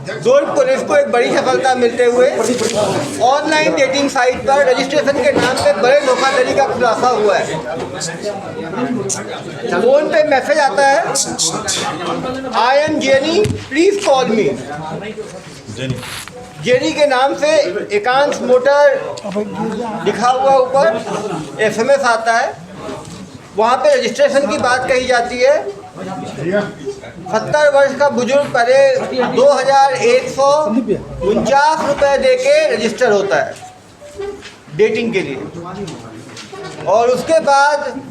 दुर्ग police को एक बड़ी सफलता मिलते हुए ऑनलाइन डेटिंग साइट पर रजिस्ट्रेशन के नाम पे बड़े धोखाधड़ी का खुलासा हुआ है। फोन पे मैसेज आता है, आई am Jenny, please call me. Jenny के नाम से एकांश मोटर लिखा हुआ ऊपर SMS आता है। वहाँ पे रजिस्ट्रेशन की बात कही जाती है। 70 वर्ष का बुजुर्ग पहले 2149 रुपये दे के रजिस्टर होता है डेटिंग के लिए, और उसके बाद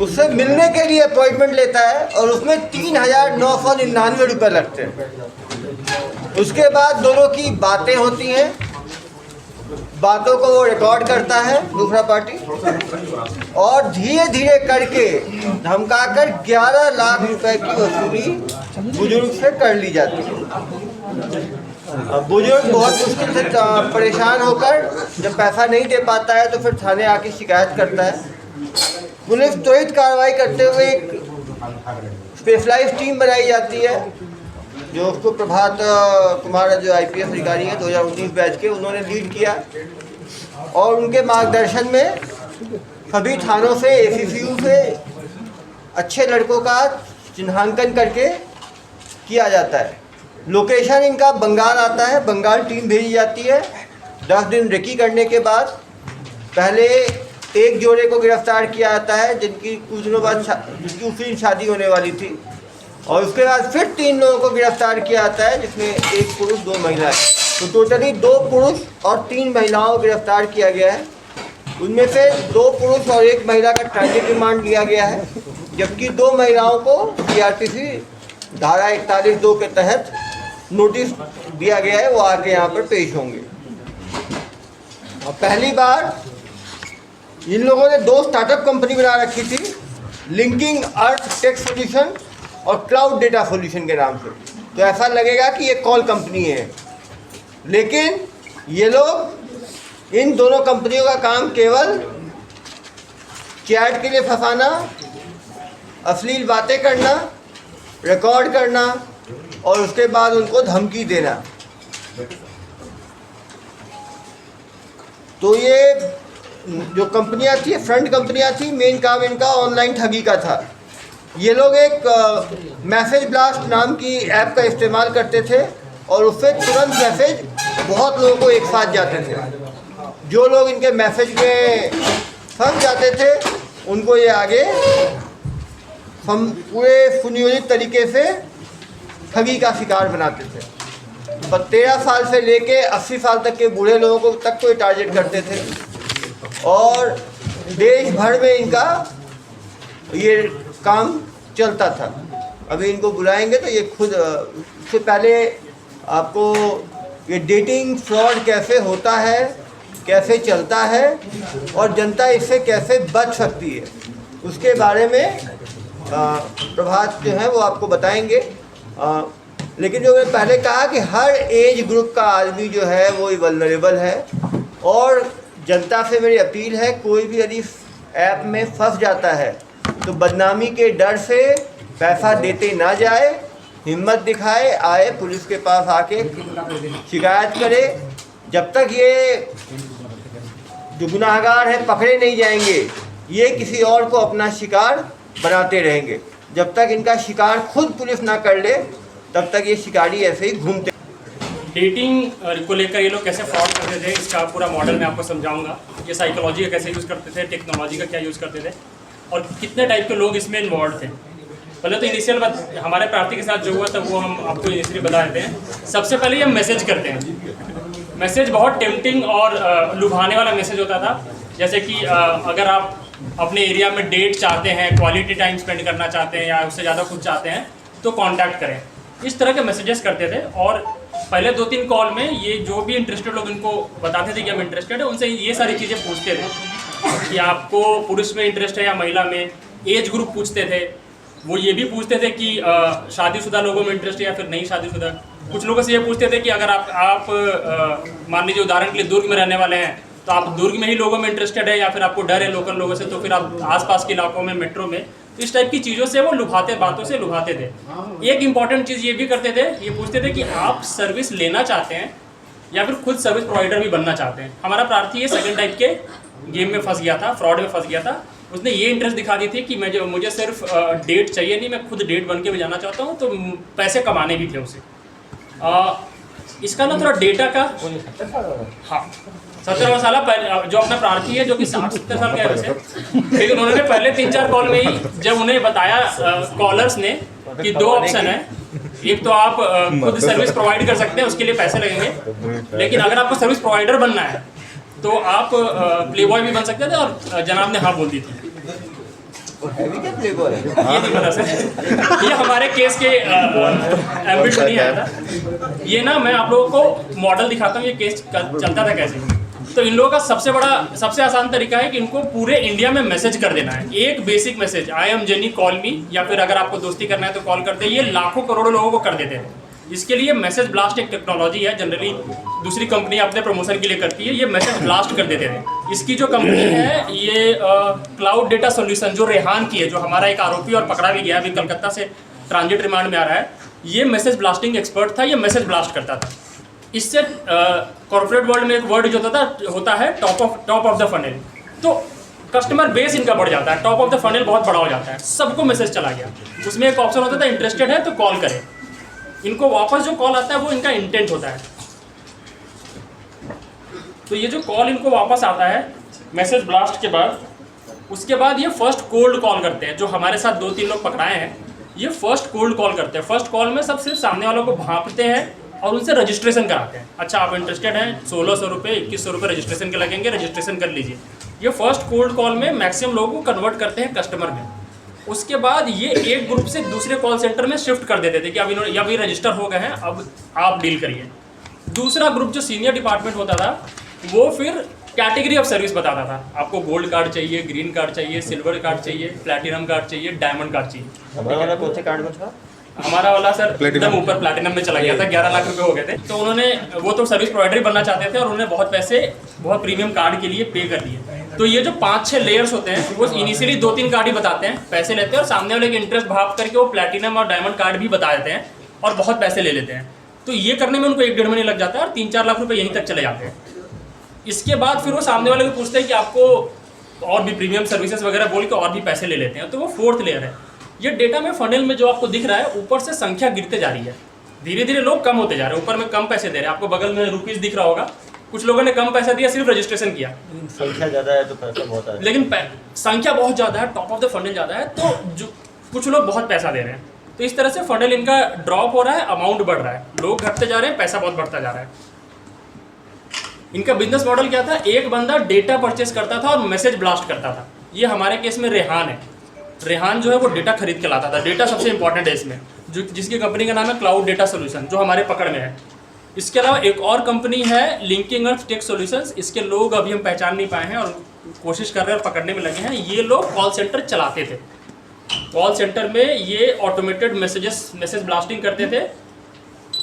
उससे मिलने के लिए अपॉइंटमेंट लेता है और उसमें 3999 रुपये लगते हैं। उसके बाद दोनों की बातें होती हैं, बातों को वो रिकॉर्ड करता है दूसरा पार्टी, और धीरे धीरे करके धमकाकर 11 लाख रुपए की वसूली बुजुर्ग से कर ली जाती है। बुजुर्ग बहुत मुश्किल से परेशान होकर जब पैसा नहीं दे पाता है तो फिर थाने आके शिकायत करता है। पुलिस त्वरित कार्रवाई करते हुए एक स्पेशलाइज्ड टीम बनाई जाती है, जो उसको प्रभात कुमार जो IPS अधिकारी हैं 2019 बैच के, उन्होंने लीड किया, और उनके मार्गदर्शन में सभी थानों से ACCU से अच्छे लड़कों का चिन्हांकन करके किया जाता है। लोकेशन इनका बंगाल आता है, बंगाल टीम भेजी जाती है। 10 दिन रेकी करने के बाद पहले एक जोड़े को गिरफ्तार किया जाता है, जिनकी कुछ दिनों बाद जिसकी उसी दिन शादी होने वाली थी, और उसके बाद फिर 3 लोगों को गिरफ्तार किया जाता है, जिसमें 1 पुरुष 2 महिलाएं। तो टोटली 2 पुरुष और 3 महिलाओं को गिरफ्तार किया गया है। उनमें से 2 पुरुष और 1 महिला का ट्रांजिट रिमांड लिया गया है, जबकि 2 महिलाओं को CRPC धारा 41(2) के तहत नोटिस दिया गया है, वो आके यहाँ पर पेश होंगे। और पहली बार इन लोगों ने 2 स्टार्टअप कंपनी बना रखी थी, लिंकिंग अर्थ टेक सॉल्यूशन और क्लाउड डेटा सॉल्यूशन के नाम से। तो ऐसा लगेगा कि ये कॉल कंपनी है, लेकिन ये लोग इन दोनों कंपनियों का काम केवल चैट के लिए फंसाना, अश्लील बातें करना, रिकॉर्ड करना और उसके बाद उनको धमकी देना। तो ये जो कंपनियां थी, फ्रंट कंपनियां थी, मेन काम इनका ऑनलाइन ठगी का था। ये लोग एक मैसेज ब्लास्ट नाम की ऐप का इस्तेमाल करते थे, और उससे तुरंत मैसेज बहुत लोगों को एक साथ जाते थे। जो लोग इनके मैसेज में फंस जाते थे उनको ये आगे पूरे सुनियोजित तरीके से ठगी का शिकार बनाते थे। 13 साल से लेके 80 साल तक के बूढ़े लोगों को तक को टारगेट करते थे, और देश भर में इनका ये काम चलता था। अभी इनको बुलाएंगे तो ये खुद, उससे पहले आपको ये डेटिंग फ्रॉड कैसे होता है, कैसे चलता है और जनता इससे कैसे बच सकती है, उसके बारे में प्रभात जो है वो आपको बताएंगे। लेकिन जो मैंने पहले कहा कि हर एज ग्रुप का आदमी जो है वो वल्नरेबल है, और जनता से मेरी अपील है, कोई भी यदि ऐप में फंस जाता है तो बदनामी के डर से पैसा देते ना जाए, हिम्मत दिखाए, आए पुलिस के पास आके शिकायत करे। जब तक ये जो गुनाहगार है पकड़े नहीं जाएंगे, ये किसी और को अपना शिकार बनाते रहेंगे। जब तक इनका शिकार खुद पुलिस ना कर ले तब तक ये शिकारी ऐसे ही घूमते। डेटिंग को लेकर ये लोग कैसे फ्रॉड करते थे, इसका पूरा मॉडल मैं आपको समझाऊंगा। ये साइकोलॉजी का कैसे यूज़ करते थे, टेक्नोलॉजी का क्या यूज़ करते थे, और कितने टाइप के लोग इसमें इन्वॉल्व थे। पहले तो इनिशियल बात हमारे प्रार्थी के साथ जो हुआ था वो हम आपको इनिशियली बता देते हैं। सबसे पहले ये मैसेज करते हैं। मैसेज बहुत टेम्पटिंग और लुभाने वाला मैसेज होता था, जैसे कि अगर आप अपने एरिया में डेट चाहते हैं, क्वालिटी टाइम स्पेंड करना चाहते हैं या उससे ज़्यादा कुछ चाहते हैं तो कॉन्टैक्ट करें। इस तरह के मैसेजेस करते थे, और पहले 2-3 कॉल में ये जो भी इंटरेस्टेड लोग इनको बताते थे कि हम इंटरेस्टेड है, उनसे ये सारी चीज़ें पूछते थे कि आपको पुरुष में इंटरेस्ट है या महिला में। एज ग्रुप पूछते थे, वो ये भी पूछते थे कि शादीशुदा लोगों में इंटरेस्ट है या फिर नहीं शादीशुदा। कुछ लोगों से ये पूछते थे कि अगर आप मान लीजिए उदाहरण के लिए दुर्ग में रहने वाले हैं तो आप दुर्ग में ही लोगों में इंटरेस्टेड है या फिर आपको डर है लोकल लोगों से, तो फिर आप आसपास के इलाकों में मेट्रो में तो इस टाइप की चीज़ों से वो लुभाते, बातों से लुभाते थे। एक इंपॉर्टेंट चीज़ ये भी करते थे, ये पूछते थे कि आप सर्विस लेना चाहते हैं या फिर खुद सर्विस प्रोवाइडर भी बनना चाहते हैं। हमारा प्रार्थी ये सेकंड टाइप के गेम में फंस गया था, फ्रॉड में फंस गया था। उसने ये इंटरेस्ट दिखा दी थी कि मुझे सिर्फ डेट चाहिए नहीं, मैं खुद डेट बन के भी जाना चाहता हूँ, तो पैसे कमाने भी थे उसे। इसका ना थोड़ा डेटा का, हाँ 17वां साल जो अपना प्रार्थी है, जो कि 60-70 साल का है वैसे, लेकिन उन्होंने पहले 3-4 कॉल में ही जब उन्हें बताया कॉलर्स ने कि 2 ऑप्शन है, एक तो आप खुद सर्विस प्रोवाइड कर सकते हैं, उसके लिए पैसे लगेंगे, लेकिन अगर आपको सर्विस प्रोवाइडर बनना है तो आप प्ले बॉय भी बन सकते थे, और जनाब ने हाँ बोल दी थी। ये नहीं पता सर, ये हमारे केस के एम्बिट में नहीं आया था। ये ना मैं आप लोगों को मॉडल दिखाता हूँ, ये केस चलता था कैसे। तो इन लोगों का सबसे आसान तरीका है कि इनको पूरे इंडिया में मैसेज कर देना है, एक basic message, I am jenny call मी, या फिर अगर आपको दोस्ती करना है तो कॉल करते हैं। ये लाखों करोड़ों लोगों को कर देते हैं। इसके लिए मैसेज ब्लास्ट एक टेक्नोलॉजी है, जनरली दूसरी कंपनी अपने प्रमोशन के लिए करती है, ये मैसेज ब्लास्ट कर देते हैं। इसकी जो कंपनी है ये क्लाउड डेटा सॉल्यूशन, जो रेहान की है, जो हमारा एक आरोपी और पकड़ा भी गया, अभी कलकत्ता से ट्रांजिट रिमांड में आ रहा है, ये मैसेज ब्लास्टिंग एक्सपर्ट था, ये मैसेज ब्लास्ट करता था। इससे कॉर्पोरेट वर्ल्ड में एक वर्ड जो होता है टॉप ऑफ द फनल, तो कस्टमर बेस इनका बढ़ जाता है, टॉप ऑफ द फनल बहुत बड़ा हो जाता है, सबको मैसेज चला गया। उसमें एक ऑप्शन होता था इंटरेस्टेड है तो कॉल करें, इनको वापस जो कॉल आता है वो इनका इंटेंट होता है। तो ये जो कॉल इनको वापस आता है मैसेज ब्लास्ट के बाद, उसके बाद ये फर्स्ट कोल्ड कॉल करते हैं। जो हमारे साथ 2-3 लोग पकड़ाए हैं, ये फर्स्ट कोल्ड कॉल करते हैं। फर्स्ट कॉल में सब सिर्फ सामने वालों को भांपते हैं और उनसे रजिस्ट्रेशन कराते हैं। अच्छा आप इंटरेस्टेड हैं, 1600 रुपये 2100 रुपये रजिस्ट्रेशन के लगेंगे, रजिस्ट्रेशन कर लीजिए। ये फर्स्ट कोल्ड कॉल में मैक्सिमम लोगों को कन्वर्ट करते हैं कस्टमर में। उसके बाद ये एक ग्रुप से दूसरे कॉल सेंटर में शिफ्ट कर देते थे कि अब इन्होंने अभी रजिस्टर हो गए हैं, अब आप डील करिए। दूसरा ग्रुप जो सीनियर डिपार्टमेंट होता था, वो फिर कैटेगरी ऑफ सर्विस बताता था। आपको गोल्ड कार्ड चाहिए, ग्रीन कार्ड चाहिए, सिल्वर कार्ड चाहिए, प्लैटिनम कार्ड चाहिए, डायमंड कार्ड चाहिए। हमारा वाला कौन से कार्ड में था? हमारा वाला सर एकदम ऊपर प्लैटिनम में चला गया था, 11 लाख रुपए हो गए थे। तो उन्होंने, वो तो सर्विस प्रोवाइडर बनना चाहते थे और उन्होंने बहुत पैसे बहुत प्रीमियम कार्ड के लिए पे कर दिए। तो ये जो 5-6 लेयर्स होते हैं, वो इनिशियली 2-3 कार्ड ही बताते हैं, पैसे लेते हैं और सामने वाले के इंटरेस्ट भाप करके वो प्लैटिनम और डायमंड कार्ड भी बता देते हैं और बहुत पैसे ले लेते हैं। तो ये करने में उनको 1-1.5 महीने लग जाता है और 3-4 लाख रुपए यहीं तक चले जाते हैं। इसके बाद फिर वो सामने वाले को पूछते हैं कि आपको और भी प्रीमियम सर्विसेज वगैरह बोल के और भी पैसे ले लेते हैं। तो वो 4th लेयर है। ये डेटा में फनल में जो आपको दिख रहा है, ऊपर से संख्या गिरते जा रही है, धीरे धीरे लोग कम होते जा रहे हैं, ऊपर में कम पैसे दे रहे हैं। आपको बगल में रुपीस दिख रहा होगा, कुछ लोगों ने कम पैसा दिया, सिर्फ रजिस्ट्रेशन किया। संख्या ज़्यादा है तो पैसा बहुत है, लेकिन संख्या बहुत ज़्यादा है, टॉप ऑफ द फनल ज़्यादा है, तो जो कुछ लोग बहुत पैसा दे रहे हैं। तो इस तरह से फनल इनका ड्रॉप हो रहा है, अमाउंट बढ़ रहा है, लोग घटते जा रहे हैं, पैसा बहुत बढ़ता जा रहा है। इनका बिजनेस मॉडल क्या था? एक बंदा डेटा परचेस करता था और मैसेज ब्लास्ट करता था। ये हमारे केस में रेहान है। रेहान जो है वो डेटा खरीद के लाता था। डेटा सबसे इंपॉर्टेंट है इसमें, जो जिसकी कंपनी का नाम है क्लाउड डेटा सॉल्यूशन, जो हमारे पकड़ में है। इसके अलावा एक और कंपनी है लिंकिंग अर्थ टेक सॉल्यूशंस। इसके लोग अभी हम पहचान नहीं पाए हैं और कोशिश कर रहे हैं और पकड़ने में लगे हैं। ये लोग कॉल सेंटर चलाते थे। कॉल सेंटर में ये ऑटोमेटेड मैसेज ब्लास्टिंग करते थे।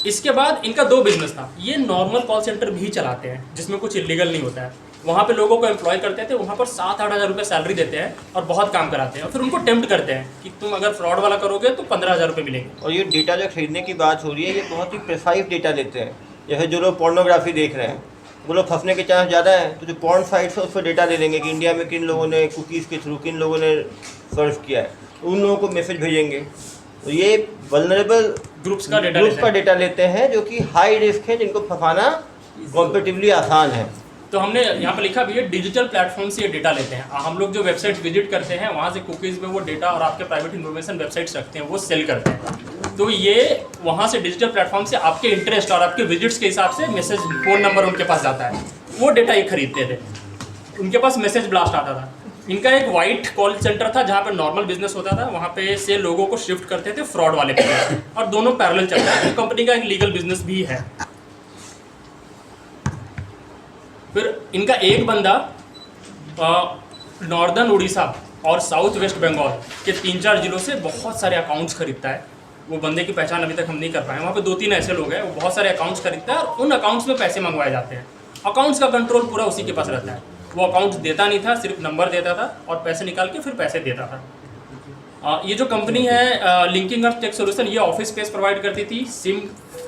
इसके बाद इनका 2 बिजनेस था। ये नॉर्मल कॉल सेंटर भी चलाते हैं जिसमें कुछ इलीगल नहीं होता है। वहाँ पे लोगों को एम्प्लॉय करते थे, वहाँ पर 7-8 हज़ार रुपये सैलरी देते हैं और बहुत काम कराते हैं और फिर उनको टेम्प्ट करते हैं कि तुम अगर फ्रॉड वाला करोगे तो 15,000 रुपये मिलेंगे। और ये डेटा जो खरीदने की बात हो रही है, ये बहुत ही प्रिसाइज डेटा लेते हैं। जैसे जो लोग पोर्नोग्राफी देख रहे हैं, वो लोग फंसने के चांस ज़्यादा हैं, तो जो पॉर्न साइट्स है उस पर डेटा ले लेंगे कि इंडिया में किन लोगों ने कुकीज़ के थ्रू किन लोगों ने सर्च किया है, उन लोगों को मैसेज भेजेंगे। तो ये वल्नरेबल ग्रुप्स का डेटा लेते हैं जो कि हाई रिस्क है, जिनको फंसाना कॉम्पिटिटिवली आसान है। तो हमने यहाँ पर लिखा भी है डिजिटल प्लेटफॉर्म से ये डेटा लेते हैं। हम लोग जो वेबसाइट विजिट करते हैं वहाँ से कुकीज़ में वो डेटा और आपके प्राइवेट इन्फॉर्मेशन वेबसाइट्स रखते हैं, वो सेल करते हैं। तो ये वहाँ से डिजिटल प्लेटफॉर्म से आपके इंटरेस्ट और आपके विजिट्स के हिसाब से मैसेज, फ़ोन नंबर उनके पास जाता है, वो डेटा ये खरीदते थे। उनके पास मैसेज ब्लास्ट आता था। इनका एक वाइट कॉल सेंटर था जहाँ पर नॉर्मल बिजनेस होता था, वहाँ पे से लोगों को शिफ्ट करते थे फ्रॉड वाले पे, और दोनों पैरेलल चलता है। तो कंपनी का एक लीगल बिजनेस भी है। फिर इनका एक बंदा नॉर्दर्न उड़ीसा और साउथ वेस्ट बंगाल के 3-4 जिलों से बहुत सारे अकाउंट्स खरीदता है। वो बंदे की पहचान अभी तक हम नहीं कर पाए। वहाँ पे 2-3 ऐसे लोग हैं, वो बहुत सारे अकाउंट्स खरीदता है और उन अकाउंट्स में पैसे मंगवाए जाते हैं। अकाउंट्स का कंट्रोल पूरा उसी के पास रहता है। वो अकाउंट्स देता नहीं था, सिर्फ नंबर देता था और पैसे निकाल के फिर पैसे देता था। ये जो कंपनी है लिंकिंग अर्थ टेक सॉल्यूशन, ये ऑफिस स्पेस प्रोवाइड करती थी,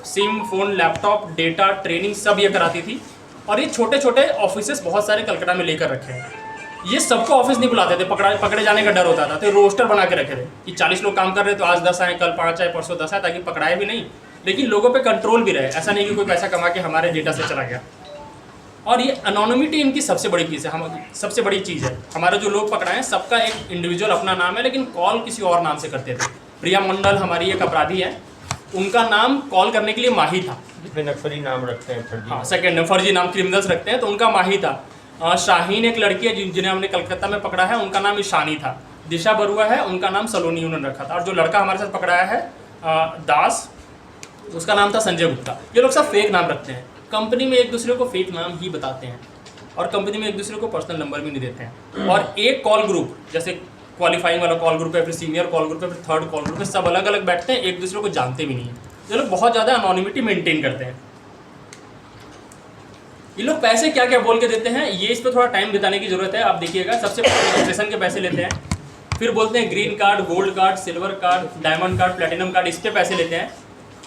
SIM phone laptop data training सब ये कराती थी। और ये छोटे छोटे ऑफिसेस बहुत सारे कलकत्ता में लेकर रखे हैं। ये सबको ऑफिस नहीं बुलाते थे, पकड़े जाने का डर होता था, तो रोस्टर बना के रखे थे कि 40 लोग काम कर रहे हैं तो आज 10 आए, कल 5 आए, परसों 10 आए, ताकि पकड़ाए भी नहीं लेकिन लोगों पे कंट्रोल भी रहे। ऐसा नहीं कि कोई पैसा कमा के हमारे डेटा से चला गया। और ये अनोनिमिटी इनकी सबसे बड़ी चीज़ है, सबसे बड़ी चीज़ है। हमारे जो लोग पकड़ाए हैं सबका एक इंडिविजुअल अपना नाम है, लेकिन कॉल किसी और नाम से करते थे। प्रिया मंडल हमारी एक अपराधी है, उनका नाम कॉल करने के लिए माही था। नक्सली नाम रखते हैं, हाँ, सेकेंड फर्जी नाम क्रिमिनल्स रखते हैं, तो उनका माही था। शाहीन एक लड़की है जिन्हें हमने कलकत्ता में पकड़ा है, उनका नाम ईशानी था। दिशा बरुआ है, उनका नाम सलोनी उन्होंने रखा था। और जो लड़का हमारे साथ पकड़ाया है दास, उसका नाम था संजय गुप्ता। ये लोग सब फेक नाम रखते हैं, कंपनी में एक दूसरे को फेक नाम ही बताते हैं और कंपनी में एक दूसरे को पर्सनल नंबर भी नहीं देते हैं। और एक कॉल ग्रुप, जैसे क्वालिफाइंग वाला कॉल ग्रुप है, फिर सीनियर कॉल ग्रुप है, फिर थर्ड कॉल ग्रुप है, सब अलग अलग बैठते हैं, एक दूसरे को जानते भी नहीं है। ये लोग बहुत ज़्यादा अनोनिमिटी मेंटेन करते हैं। ये लोग पैसे क्या क्या बोल के देते हैं, ये इस पर थोड़ा टाइम बिताने की जरूरत है। आप देखिएगा, सबसे पहले रजिस्ट्रेशन के पैसे लेते हैं, फिर बोलते हैं green card, gold card, silver card, diamond card, platinum card, इस पे पैसे लेते हैं।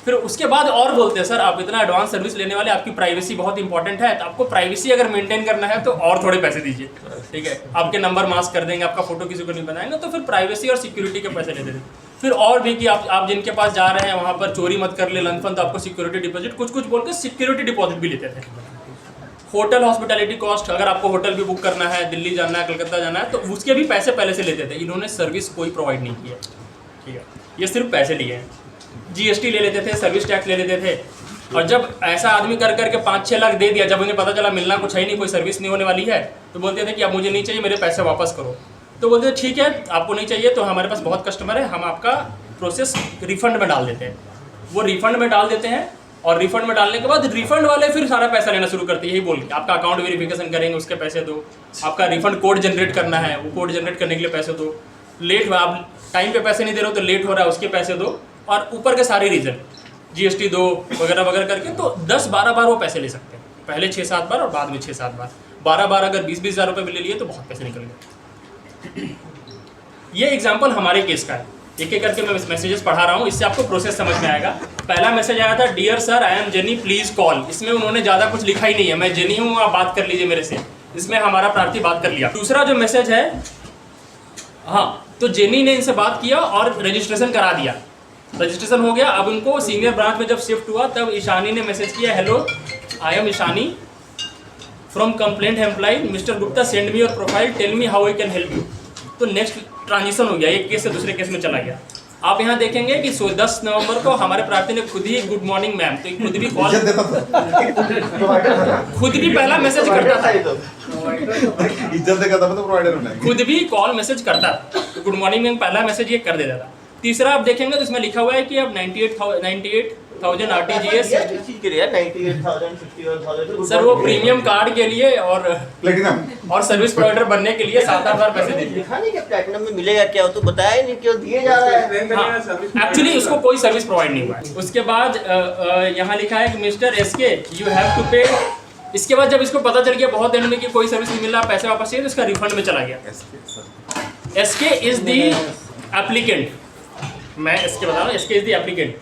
फिर उसके बाद और बोलते हैं सर आप इतना एडवांस सर्विस लेने वाले, आपकी प्राइवेसी बहुत इंपॉर्टेंट है, तो आपको प्राइवेसी अगर मेंटेन करना है तो और थोड़े पैसे दीजिए, ठीक है। आपके नंबर मास्क कर देंगे, आपका फोटो किसी को नहीं बनाएंगे, तो फिर प्राइवेसी और सिक्योरिटी के पैसे लेते थे। फिर और भी कि आप जिनके पास जा रहे हैं वहाँ पर चोरी मत कर ले लंफन, तो आपको सिक्योरिटी डिपॉजिट कुछ बोल के सिक्योरिटी डिपॉजिट भी लेते थे। होटल हॉस्पिटैलिटी कॉस्ट, अगर आपको होटल भी बुक करना है, दिल्ली जाना है, कलकत्ता जाना है, तो उसके भी पैसे पहले से लेते थे। इन्होंने सर्विस कोई प्रोवाइड नहीं किया, ठीक है, ये सिर्फ पैसे लिए हैं। जीएसटी ले लेते थे, सर्विस टैक्स ले लेते थे। और जब ऐसा आदमी कर करके 5-6 लाख दे दिया, जब उन्हें पता चला मिलना कुछ है ही नहीं, कोई सर्विस नहीं होने वाली है, तो बोलते थे कि अब मुझे नहीं चाहिए, मेरे पैसे वापस करो। तो बोलते थे ठीक है, आपको नहीं चाहिए तो हमारे पास बहुत कस्टमर है, हम आपका प्रोसेस रिफंड में डाल देते हैं। वो रिफंड में डाल देते हैं और रिफंड में डालने के बाद रिफंड वाले फिर सारा पैसा लेना शुरू करते हैं, यही बोल के आपका अकाउंट वेरिफिकेशन करेंगे, उसके पैसे दो, आपका रिफंड कोड जनरेट करना है, वो कोड जनरेट करने के लिए पैसे दो, लेट आप टाइम पे पैसे नहीं दे रहे हो तो लेट हो रहा है उसके पैसे दो, और ऊपर के सारे रीजन जीएसटी दो वगैरह वगैरह करके, तो 10-12 बार वो पैसे ले सकते हैं। पहले 6-7 बार और बाद में 6-7 बार, 12 बार अगर 20-20 हज़ार रुपये भी ले लिए तो बहुत पैसे निकल गए। ये एग्जाम्पल हमारे केस का है, एक एक करके मैं मैसेजेस पढ़ा रहा हूँ, इससे आपको प्रोसेस समझ में आएगा। पहला मैसेज आया था, dear sir I am Jenny please call. इसमें उन्होंने ज़्यादा कुछ लिखा ही नहीं है, मैं जेनी हूँ आप बात कर लीजिए मेरे से, इसमें हमारा प्रार्थी बात कर लिया। दूसरा जो मैसेज है, हाँ, तो जेनी ने इनसे बात किया और रजिस्ट्रेशन करा दिया, रजिस्ट्रेशन हो गया। अब उनको सीनियर ब्रांच में जब शिफ्ट हुआ तब ईशानी ने मैसेज किया, hello I am Ishani from complaint employ mister Gupta, send me your profile, tell me how I can help you. तो नेक्स्ट ट्रांजिशन हो गया, एक केस से दूसरे केस में चला गया। आप यहाँ देखेंगे कि 10 नवंबर को हमारे प्रार्थी ने खुद ही गुड मॉर्निंग मैम, तो खुद भी कॉल खुद भी पहला मैसेज करता था, खुद भी कॉल मैसेज करता, तो गुड मॉर्निंग मैम पहला मैसेज ये कर देता था। तीसरा आप देखेंगे तो इसमें लिखा हुआ है कि अब 98,000 आरटीजीएस सर, वो प्रीमियम कार्ड के लिए और सर्विस प्रोवाइडर बनने के लिए 7-8 बार पैसे दीजिए। दिखाने के प्लैटिनम में मिलेगा क्या, वो तो बताया ही नहीं, क्यों दिए जा रहा है। एक्चुअली उसको कोई सर्विस प्रोवाइड नहीं हुआ है। उसके बाद यहाँ लिखा है कि mister SK you have to pay. इसके बाद जब इसको पता चल गया बहुत दिन में कि कोई सर्विस नहीं मिल रहा, पैसे वापस चाहिए, तो इसका रिफंड में चला गया। एसके इज द एप्लीकेंट, मैं इसके बता रहा हूँ, SK is the applicant,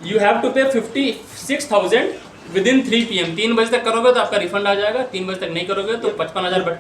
you have to pay 56,000 with in 3 PM। 3 बजे तक करोगे तो आपका रिफंड आ जाएगा, 3 बजे तक नहीं करोगे तो 55,000।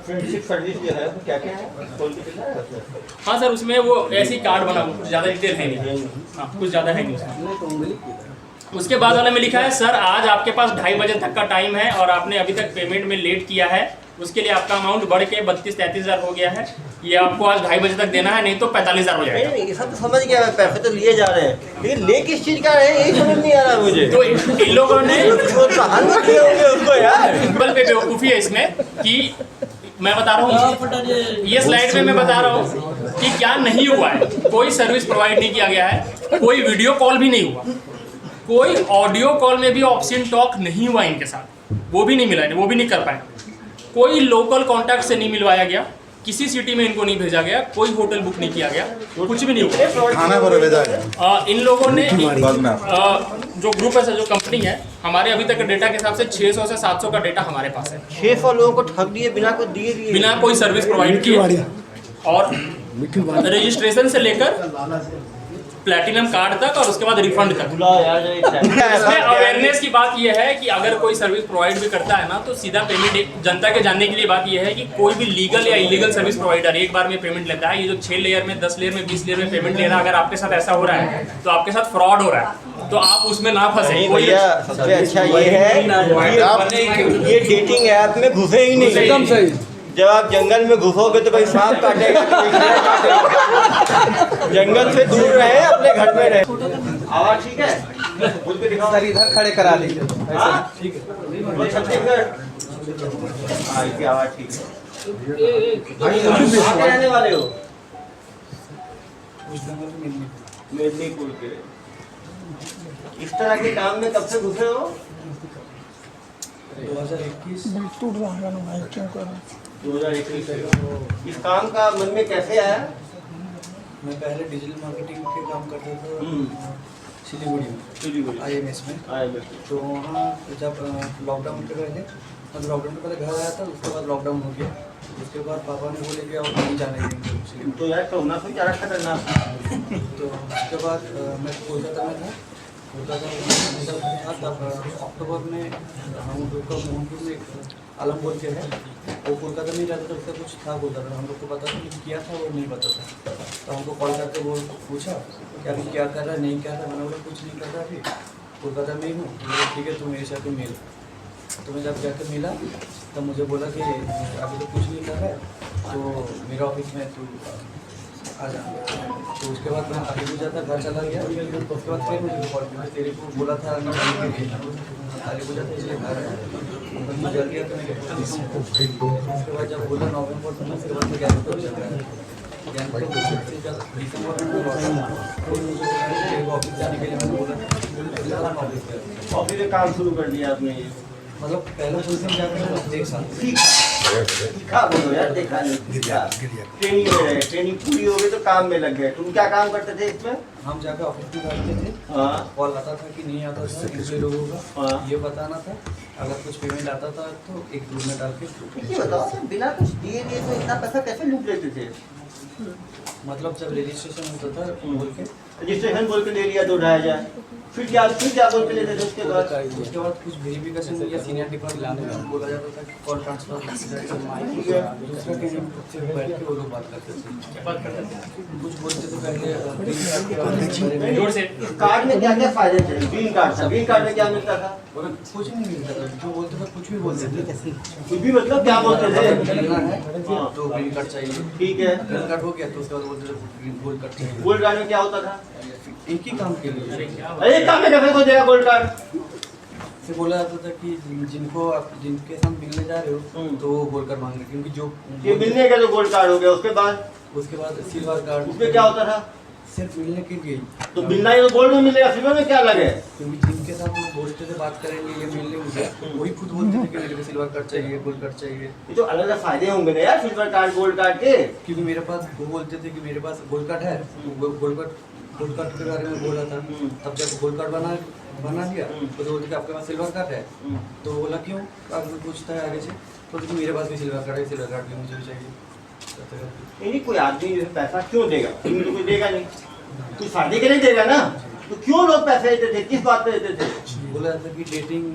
हाँ सर, उसमें वो ऐसी कार्ड बना, कुछ ज़्यादा डिटेल है नहीं, हाँ कुछ ज़्यादा है नहीं उसमें। उसके बाद वाले में लिखा है, सर आज आपके पास 2:30 बजे तक का टाइम है और आपने अभी तक पेमेंट में लेट किया है, उसके लिए आपका अमाउंट बढ़ के 32-33 हज़ार हो गया है, ये आपको आज 2:30 बजे तक देना है, नहीं तो 45 हज़ार हो जाएगा। नहीं, ये सब तो समझ गया मैं, पैसे तो लिए जा रहे हैं, लेकिन ले किस चीज़ का है यही समझ नहीं आ रहा मुझे। तो इन लोगों ने उनको यार सिंपल पे बेवकूफ़ी है इसमें कि मैं बता रहा हूँ, ये स्लाइड में मैं बता रहा हूँ कि क्या नहीं हुआ है। कोई सर्विस प्रोवाइड नहीं किया गया है, कोई वीडियो कॉल भी नहीं हुआ, कोई ऑडियो कॉल में भी ऑप्शन टॉक नहीं हुआ इनके साथ, वो भी नहीं मिला, वो भी नहीं कर पाए। कोई लोकल कॉन्टैक्ट से नहीं मिलवाया गया, किसी सिटी में इनको नहीं भेजा गया, कोई होटल बुक नहीं किया गया, कुछ भी नहीं हुआ। खाना पर भेजा गया। इन लोगों ने जो ग्रुप है, जो कंपनी है, हमारे अभी तक के डेटा के हिसाब से 600 से 700 का डेटा हमारे पास है। 600 लोगों को ठग दिए बिना कोई दिए, बिना कोई सर्विस प्रोवाइड किए। और रजिस्ट्रेशन से लेकर प्लैटिनम कार्ड तक और उसके बाद रिफंड तक। इसमें अवेयरनेस की बात यह है कि अगर कोई सर्विस प्रोवाइड भी करता है ना तो सीधा पेमेंट जनता के जानने के लिए बात यह है कि कोई भी लीगल या इलीगल सर्विस प्रोवाइडर एक बार में पेमेंट लेता है। ये जो 6 लेयर में 10 लेयर में 20 लेयर में पेमेंट ले रहा है, अगर आपके साथ ऐसा हो रहा है तो आपके साथ फ्रॉड हो रहा है, तो आप उसमें ना फंसे। सबसे अच्छा ये है कि आप ये डेटिंग ऐप में घुसे ही नहीं। एकदम सही। जब आप जंगल में घुसोगे तो कोई सांप काटेगा, कोई कीड़ा काटेगा। जंगल से दूर रहे, अपने घर में रहे। आवाज ठीक है? बोल के दिखाओ। सर इधर खड़े करा लीजिए। ठीक है। वो छत्तीसगढ़। हाँ, इसकी आवाज ठीक है। कहाँ के रहने वाले हो? मेदिनीपुर के। इस तरह के काम में कब से घुसे हो? 2021। 2021 से। इस काम का मन में कैसे आया? मैं पहले डिजिटल मार्केटिंग के काम करता था सिलीगुड़ी में, IMS में। तो वहाँ जब लॉकडाउन के पहले, मतलब लॉकडाउन के पहले घर आया था, उसके बाद लॉकडाउन हो गया। उसके बाद पापा ने बोले कि और नहीं जाने देंगे सिलीगुड़ी। तो यार कोरोना को क्या रखा करना। तो उसके बाद मैं कोलकाता में था। कोलकाता में था तब अक्टूबर में हम लोग का मोहनपुर में एक आलम बोल के है, वो कोलकाता में ही रहता था। उसका कुछ था कोलकाता में, हम लोग को पता था कि किया था, वो नहीं पता था। तो हमको कॉल करके वो पूछा कि अभी क्या कर रहा है, नहीं क्या कर रहा है। मैंने बोला कुछ नहीं कर रहा, अभी कोलकाता में ही हूँ। बोला ठीक है, तुम मेरे साथ मिल। तो मैं जब जाकर मिला तब मुझे बोला कि अभी तो कुछ नहीं कर रहा है, तो मेरा ऑफिस में तू आ जा। तो उसके बाद मैं आगे भी जाता, घर चला गया। उसके बाद फिर मुझे कॉल किया, तेरे को बोला था काली पूजा था इसलिए घर है जल्दी आ। तो उसके बाद जब बोला नवंबर तो उसके बाद गैंगटॉक चल रहा है। गैंगटॉक से जब दिसंबर में ऑफिस जाने के लिए मैंने बोला ऑफिस में काम शुरू कर दिया आपने। मतलब पहले कुछ दिन जाकर एक साल सीखा बोलो यार, देखा नहीं। ट्रेनिंग में रहे, ट्रेनिंग पूरी हो गई तो काम में लग गए। तुम क्या काम करते थे इसमें? हम जाकर ऑफिस में बैठते थे। हाँ। कॉल आता था कि नहीं आता था, दूसरे लोगों का हाँ। ये बताना था। अगर कुछ पेमेंट आता था तो एक ग्रुप में डाल के। ये बताओ, बिना कुछ दिए तो इतना पैसा कैसे लूट लेते थे? मतलब जब रजिस्ट्रेशन होता था बोल के, रजिस्ट्रेशन बोल के ले लिया 2-2,500। फिर क्या बोल के लेते थे उसके बाद? कुछ वेरिफिकेशन या सीनियरिटी पर बोला जाता था कि कॉल ट्रांसफर दूसरा कैंडिडेट बैठ के वो लोग बात करते थे। कुछ बोलते थे पहले जोर से। कार्ड में क्या क्या फायदे थे? ग्रीन कार्ड था, ग्रीन कार्ड में क्या मिलता था? कुछ नहीं मिलता था। जो बोलते थे कुछ भी बोलते थे। कुछ भी मतलब क्या बोलते थे? मिलना है तो ग्रीन कार्ड चाहिए। ठीक है, ग्रीन कार्ड हो गया तो उसके बाद बोलते थे गोल्ड कार्ड चाहिए। गोल्ड कार्ड में क्या होता था? एक ही काम के लिए अरे काम में कैसे को देगा गोल्ड कार्ड? से बोला जाता था कि जिनको आप जिनके साथ मिलने जा रहे हो तो वो गोल्ड कार्ड मांग रहे, क्योंकि जो ये मिलने का तो गोल्ड कार्ड हो गया। उसके बाद सिल्वर कार्ड। उसमें क्या होता था? सिर्फ मिलने के लिए। तो मिलना ही तो गोल्ड में मिलेगा, सिल्वर में क्या लगे? क्योंकि जिनके साथ हम बोलते थे बात करेंगे ये मिलने मुझे, वही खुद बोलते थे कि मेरे को सिल्वर कार्ड चाहिए, गोल्ड कार्ड चाहिए। ये तो अलग अलग फायदे होंगे ना यार, सिल्वर कार्ड गोल्ड कार्ड के। क्योंकि मेरे पास वो बोलते थे कि मेरे पास गोल्ड कार्ड है, गोल्ड कार्ड के बारे में बोला था। तब जब गोल्ड कार्ड बना लिया तो बोलते थे आपके पास सिल्वर कार्ड है। तो बोला क्यों? आगे पूछता है आगे से, तो मेरे पास भी सिल्वर कार्ड है, सिल्वर कार्ड भी मुझे भी चाहिए। नहीं, कोई आदमी जो पैसा क्यों देगा? क्योंकि तो कोई देगा नहीं, कोई शादी के लिए देगा ना। तो क्यों लोग पैसे देते थे, किस बात पे देते थे? बोला जाता कि डेटिंग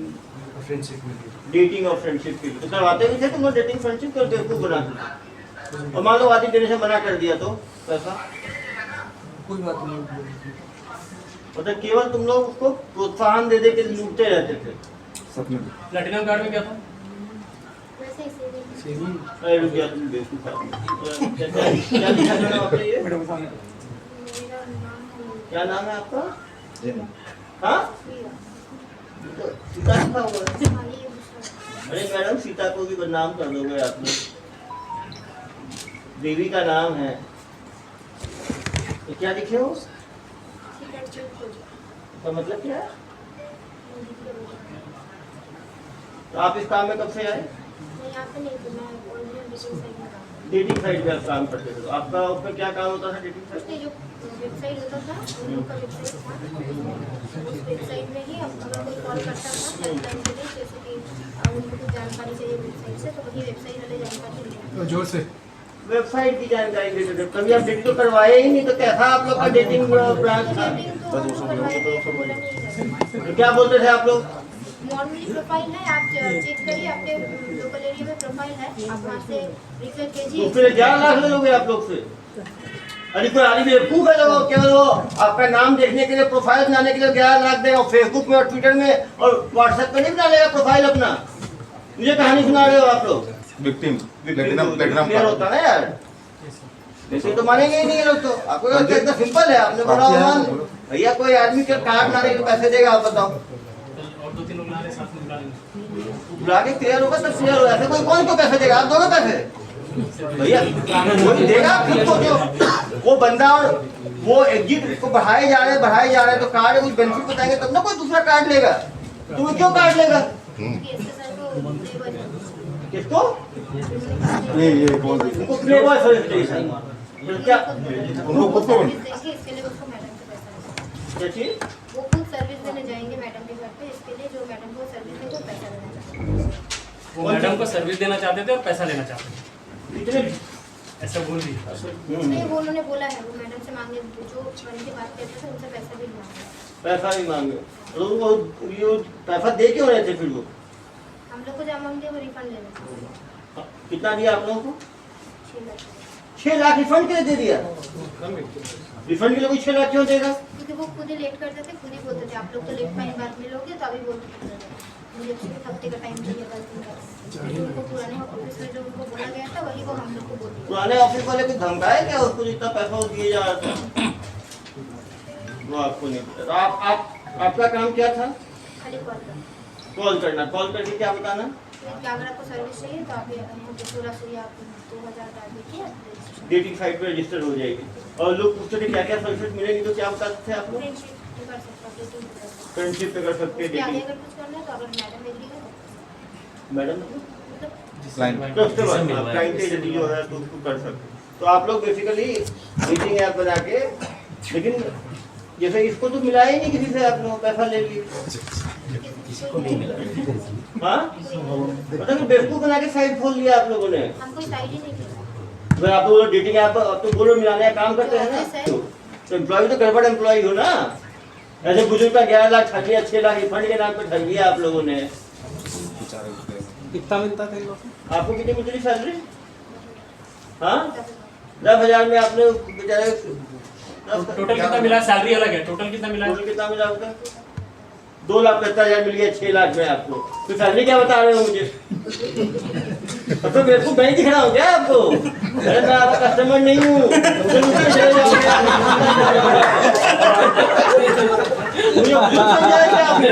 फ्रेंडशिप में। डेटिंग और फ्रेंडशिप के लिए तो करवाते भी थे। तुम लोग डेटिंग फ्रेंडशिप क्यों बेवकूफ बनाते थे? और मान लो आदमी देने से मना कर दिया तो पैसा? कोई बात नहीं, मतलब केवल तुम लोग उसको प्रोत्साहन दे के लूटते रहते थे। प्लैटिनम कार्ड में क्या था? सेविंग। अरे रुक गया, तुम बेवकूफ आदमी। क्या लिखा है मैडम आपने ये? क्या नाम है आपका? हाँ, सीता लिखा हुआ है। अरे मैडम, सीता को भी बदनाम कर दोगे आप लोग। देवी का नाम है तो क्या लिखे हो? तो मतलब क्या है? तो आप इस काम में कब से आए? डेटिंग साइट पे आप काम करते थे। तो आपका उसमें क्या काम होता था? डेटिंग साइट जो वेबसाइट होता था, उन लोग का वेबसाइट था। उस वेबसाइट में ही अगर कोई कॉल करता था हेल्पलाइन के लिए, जैसे कि उनको कुछ जानकारी चाहिए वेबसाइट से, तो वही वेबसाइट वाले जानकारी देते हैं। जोर से। वेबसाइट की जानकारी देते थे, कभी आप डेटिंग तो करवाए ही नहीं, तो कैसा आप लोग का डेटिंग ब्रांच था? डेटिंग तो हम करवाए थे, तो बोला नहीं है। तो क्या बोलते थे आप लोग? नॉर्मली प्रोफाइल है, आप चेक करिए, आपके लोकल एरिया में प्रोफाइल है, आप वहाँ से रिक्वेस्ट तो कीजिए। फिर 11 लाख ले लोगे आप लोग से? अरे कोई आदमी बेवकूफ है जो केवल वो आपका नाम देखने के लिए, प्रोफाइल बनाने के लिए 11 लाख देगा, फेसबुक में और ट्विटर में और व्हाट्सएप पे नहीं बना लेगा प्रोफाइल अपना? मुझे कहानी सुना रहे हो आप लोग? विक्टिम क्लियर होता है यार, वैसे तो मानेंगे ही नहीं ये लोग। तो आपको तो एकदम सिंपल है, आपने बोला मान भैया कोई आदमी के कार्ड बनाने के पैसे देगा, आप बताओ। और 2-3 लोग ला रहे साथ में बुला लेंगे। बुला के क्लियर होगा तब क्लियर होगा, ऐसे कोई कौन को पैसे देगा? आप दोगे पैसे भैया? कोई देगा खुद को, जो वो बंदा और वो एग्जिट को बढ़ाए जा रहे हैं, तो कार्ड कुछ बेनिफिट बताएंगे तब ना कोई दूसरा कार्ड लेगा। तुम्हें क्यों कार्ड लेगा? किसको? ये कौन सी उनको प्ले बॉय सर्विस क्या उनको खुद को इसके लिए उसको मैडम से पैसा क्या चीज? वो खुद सर्विस देने जाएंगे मैडम के घर पे, इसके लिए जो मैडम को सर्विस देंगे वो पैसा देना चाहते हैं। वो मैडम को सर्विस देना चाहते थे और पैसा लेना चाहते थे, इतने ऐसा बोल दिया। नहीं, वो उन्होंने बोला है, वो मैडम से मांगे, जो बन की बात करते थे उनसे पैसा भी मांगे। पैसा भी मांगे, तो वो ये पैसा दे क्यों रहे थे फिर वो? हम लोग को जब मांगे वो रिफंड लेना, कितना दिया आप लोगों को? 6 लाख। 6 लाख रिफंड के लिए दे दिया? रिफंड के लिए कोई 6 लाख क्यों देगा? क्योंकि वो खुद ही लेट करते थे, खुद ही बोलते थे आप लोग तो लेट फाइन बाद में लोगे, तो अभी बोलते थे मुझे सिर्फ हफ्ते का टाइम चाहिए, 10 दिन का। जो उनको पुराने ऑफिस में जो उनको बोला गया था वही वो हम लोग को बोल पुराने ऑफिस वाले को धमकाए क्या उसको जितना पैसा वो दिए जा रहा था? वो आपको नहीं पता। तो आपका काम क्या था? खाली कॉल कर, कॉल करना, कॉल करके क्या बताना? कि अगर आपको सर्विस चाहिए तो आप हमको पूरा सुई आप 2000 डाल दीजिए, डेटिंग साइट पे रजिस्टर हो जाएगी। और लोग पूछते थे क्या क्या सर्विस मिलेगी, तो क्या बताते थे आप लोग? फ्रेंडशिप कर सकते हैं, dating कर सकते हैं। फ्रेंडशिप पे कर सकते हैं उसके आगे डेटिंग। अगर कुछ करना है तो अगर मैडम एग्री करे मैडम मतलब क्लाइंट तो उसके बाद क्लाइंट एजेंसी जो है तो उसको कर सकते हैं। तो आप लोग बेसिकली मीटिंग ऐप बना के, लेकिन जैसे इसको तो मिला ही नहीं किसी से, आप लोग पैसा ले लिए। हाँ, मतलब बेवकूफ बना के साइट खोल लिया आप लोगों ने। हम कोई साइड ही नहीं किया। अगर आप लोग डेटिंग ऐप आप तो बोलो मिलाने का काम करते हैं ना, तो एम्प्लॉय तो गड़बड़ एम्प्लॉय हो ना। ऐसे बुजुर्ग का 11 लाख ठग लिया, 6 लाख रिफंड के नाम पे ठग लिया आप लोगों ने। कितना मिलता था इन लोगों को? आपको कितनी मिलती थी सैलरी? हाँ, 10,000 में आपने बेचारे टोटल कितना मिला? सैलरी अलग है, टोटल कितना मिला? टोटल कितना मिला आपका? 2,75,000 मिल गया, 6 लाख में आपको। तो सैलरी क्या बता रहे हो मुझे? अब तो मेरे को बैंक दिख रहा हूँ क्या आपको? अरे मैं आपका कस्टमर नहीं हूँ, मुझे नीचे चले जाओगे। मुझे खुद समझाया क्या आपने?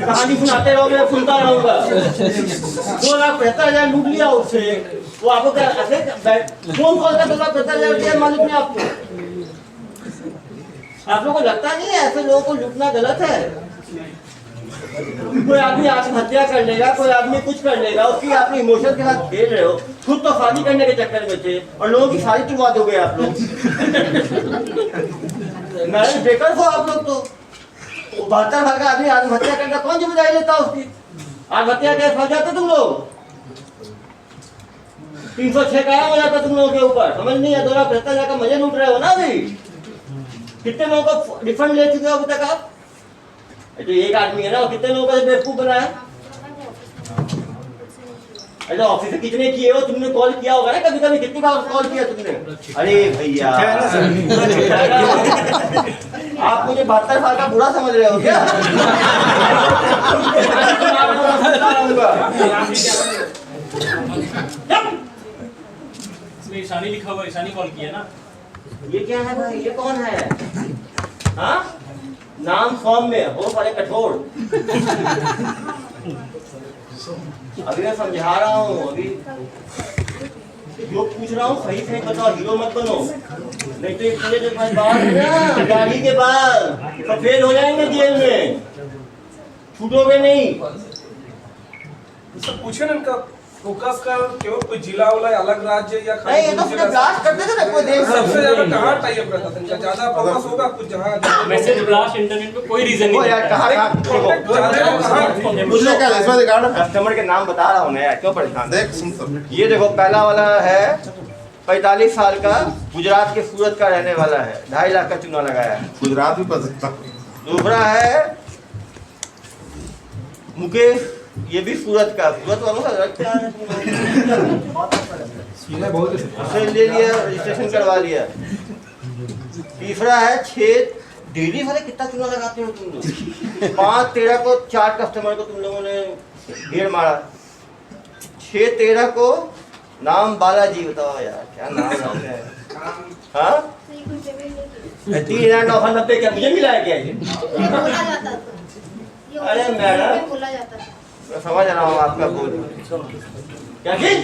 कहानी सुनाते रहो, मैं सुनता रहूंगा। 2,75,000 लूट लिया उससे, वो आपको क्या ऐसे फोन कॉल का 2,75,000 दिया मालिक ने आपको? आप लोगों को लगता नहीं है ऐसे लोगों को लूटना गलत है? कोई आदमी आत्महत्या कर लेगा, कोई आदमी कुछ कर लेगा, उसकी आप इमोशन के साथ खेल रहे हो। खुद तो शादी करने के चक्कर में थे और लोगों की शादी तुड़वा दोगे आप लोग। मैरिज ब्रेकर हो आप लोग। तो 72 साल का आदमी आत्महत्या करना कौन जिम्मेदारी लेता उसकी? आत्महत्या कैसे फंस जाते तुम लोग? 306 कायम हो जाता तुम लोगों के ऊपर। समझ नहीं है, 2,75,000 का मजे लूट रहे हो ना अभी। कितने लोगों को रिफंड ले चुके हो अभी तक आप? तो एक आदमी है ना, कितने लोगों का बेवकूफ बनाया? अरे ऑफिस से कितने किए हो तुमने? कॉल किया होगा ना कभी कभी? कितनी बार कॉल किया तुमने? अरे भैया आप मुझे 72 साल का बुरा समझ रहे हो क्या? इसमें ईशानी लिखा हुआ, ईशानी कॉल किया ना। ये क्या है भाई? ये कौन है? हाँ, नाम फॉर्म में हो बड़े कठोर। अभी मैं समझा रहा हूँ, अभी जो पूछ रहा हूँ सही सही बताओ, हीरो मत बनो। नहीं तो ये पूरे जो बाल है ना, गाड़ी के बाल सब फेल हो जाएंगे जेल में, छूटोगे नहीं। सब पूछे ना इनका फोकस का क्यों कोई जिला वाला अलग राज्य या नहीं, ये तो सिर्फ ब्लास्ट करते थे ना कोई देश सबसे ज्यादा कहाँ टाई अप रहता था इनका? ज्यादा फोकस होगा कुछ जहाँ मैसेज ब्लास्ट इंटरनेट पे कोई रीजन वो नहीं यार है। कहाँ कॉन्टेक्ट ज्यादा कहाँ मुझे क्या इसमें रिकॉर्ड है? कस्टमर के नाम बता रहा हूँ मैं यार, क्यों परेशान? देख सुन सब ये देखो, पहला वाला है 45 साल का, गुजरात के सूरत का रहने वाला है, 2.5 लाख का चूना लगाया है। गुजरात भी पता दूसरा है मुकेश, ये भी सूरत का, सूरत वालों का रख क्या है? उसने ले लिया, रजिस्ट्रेशन करवा लिया। तीसरा है 6 डेली वाले, कितना चूना लगाते हो तुम लोग? 5/13 को 4 कस्टमर को तुम लोगों ने ढेर मारा। 6/13 को नाम बालाजी, बताओ यार क्या नाम रखते हैं? हाँ, तो ये कोई पेमेंट नहीं की। 3,990 क्या मुझे मिला है क्या ये? ये बोला जाता था, ये अरे मैडम। बोला जाता था। मैं समझ रहा हूँ आपका बोल। क्या चीज?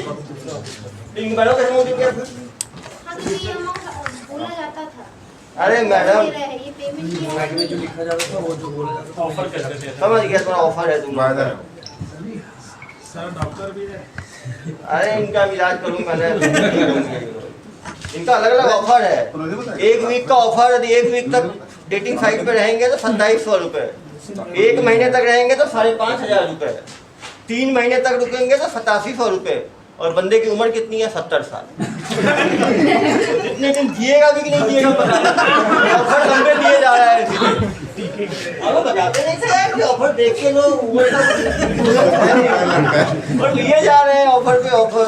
इन बड़ों का अमाउंट क्या? हाँ, तो ये अमाउंट बोला जाता था। अरे मैडम, ये पेमेंट किया साइड में जो लिखा जाता था वो जो बोला जाता था ऑफर करते थे। समझ गया, थोड़ा ऑफर है तुम वायदा लोगों है। का। अरे इनका इलाज करूंगा ना। इनका अलग अलग ऑफर है। तो मुझे बता। 1 वीक का ऑफर, यदि 1 वीक तक डेटिंग साइट पे रहेंगे तो 2700 रुपए, 1 महीने तक रहेंगे तो 5,500 रुपए, 3 महीने तक रुकेंगे तो 8700 रुपए, और बंदे की उम्र कितनी है? 70 साल। तो जितने दिन जिएगा भी कि नहीं जिएगा पता नहीं। ऑफर लंबे दिए जा रहा है इसीलिए। अब वो बताते नहीं थे यार कि ऑफर देख के लोग उम्र तक और लिए जा रहे हैं ऑफर पे ऑफर।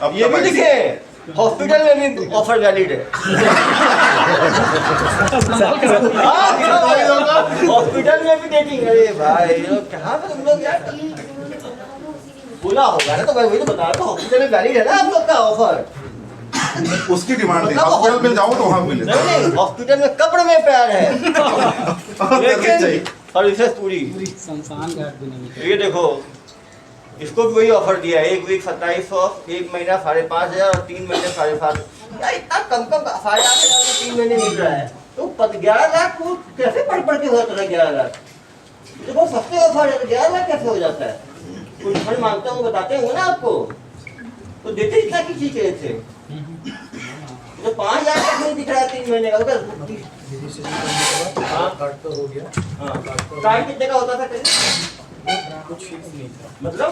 अब ये भी लिखे हॉस्पिटल में भी ऑफर वैलिड है। हॉस्पिटल में भी डेटिंग। अरे भाई लोग कहाँ पे तुम लोग यार? ये उन्होंने बोला होगा, उसी की बोला होगा ना, तो मैं वही तो बता रहा हूँ, हॉस्पिटल में वैलिड है ना आप लोग का ऑफर। उसकी डिमांड थी, मतलब हॉस्पिटल में जाओ तो वहाँ मिले। नहीं नहीं, हॉस्पिटल में कब्र में प्यार है, लेकिन सर्विसेज पूरी। ये देखो, इसको भी वही ऑफर दिया है, 1 वीक 2700, 1 महीना 5,500 और 3 महीने 7,500। यार इतना कम 8,500 में 3 महीने मिल रहा है, तो 11 लाख को कैसे पढ़ के हो जाता है? 11 लाख तो बहुत सस्ते ऑफर है, तो 11 लाख कैसे हो जाता है? कोई फंड मांगता हूँ, बताते होंगे ना आपको, तो देते इतना किसी के थे तो 5,000 तक नहीं दिख रहा है 3 महीने का। रजिस्ट्रेशन करने के बाद हाँ। कार्ड तो हो गया। हाँ, टाइम कितने का होता था कहीं? कुछ फिक्स नहीं था, मतलब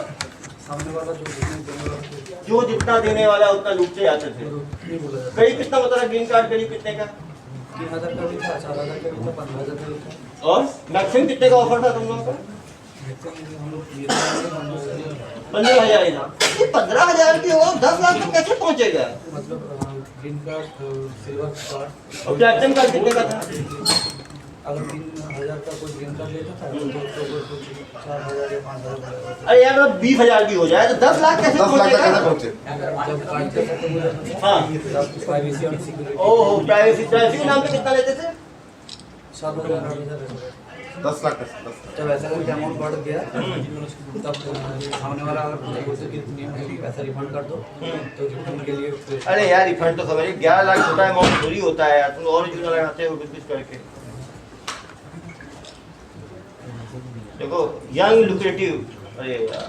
सामने वाला जो पेमेंट देने वाला था, जो जितना देने वाला उतना लूटते जाते थे। वो नहीं बोला जाता। करीब कितना होता था ग्रीन कार्ड? करीब कितने का? 3,000 का भी था, 4,000 का भी था, 15,000 का भी था। और मैक्सिमम कितने का ऑफर था तुम लोगों का? हम लोग ये 15,000 15,000 ही था। ये 15,000 की हो 10 लाख तक कैसे पहुंचेगा? मतलब ग्रीन कार्ड, सिल्वर कार्ड और प्लैटिनम कार्ड कितने का था? अगर 3,000 का कोई ग्रीन कार्ड लेता था तो उसको कुछ 4,000 या 5,000 अरे यार मतलब 20,000 की हो जाए तो 10 लाख कैसे 10 लाख तक कैसे पहुंचेगा? पहुंचे? जब कार्ड का खत्म हो जाता था हाँ। तब प्राइवेसी और सिक्योरिटी ओहो, प्राइवेसी के नाम पे कितना लेते थे? 7,000 8,000 ऐसा। 10 लाख जब ऐसा करके अमाउंट बढ़ गया तब सामने वाला अगर मुझे बोलते कि तुम्हें पैसा रिफंड कर दो तो रिफंड के लिए फिर अरे यार रिफंड तो समझिए 11 लाख छोटा अमाउंट थोड़ी होता है यार, तुम और चूना लगाते हो कुछ करके। देखो यंग लुक्रेटिव, अरे यार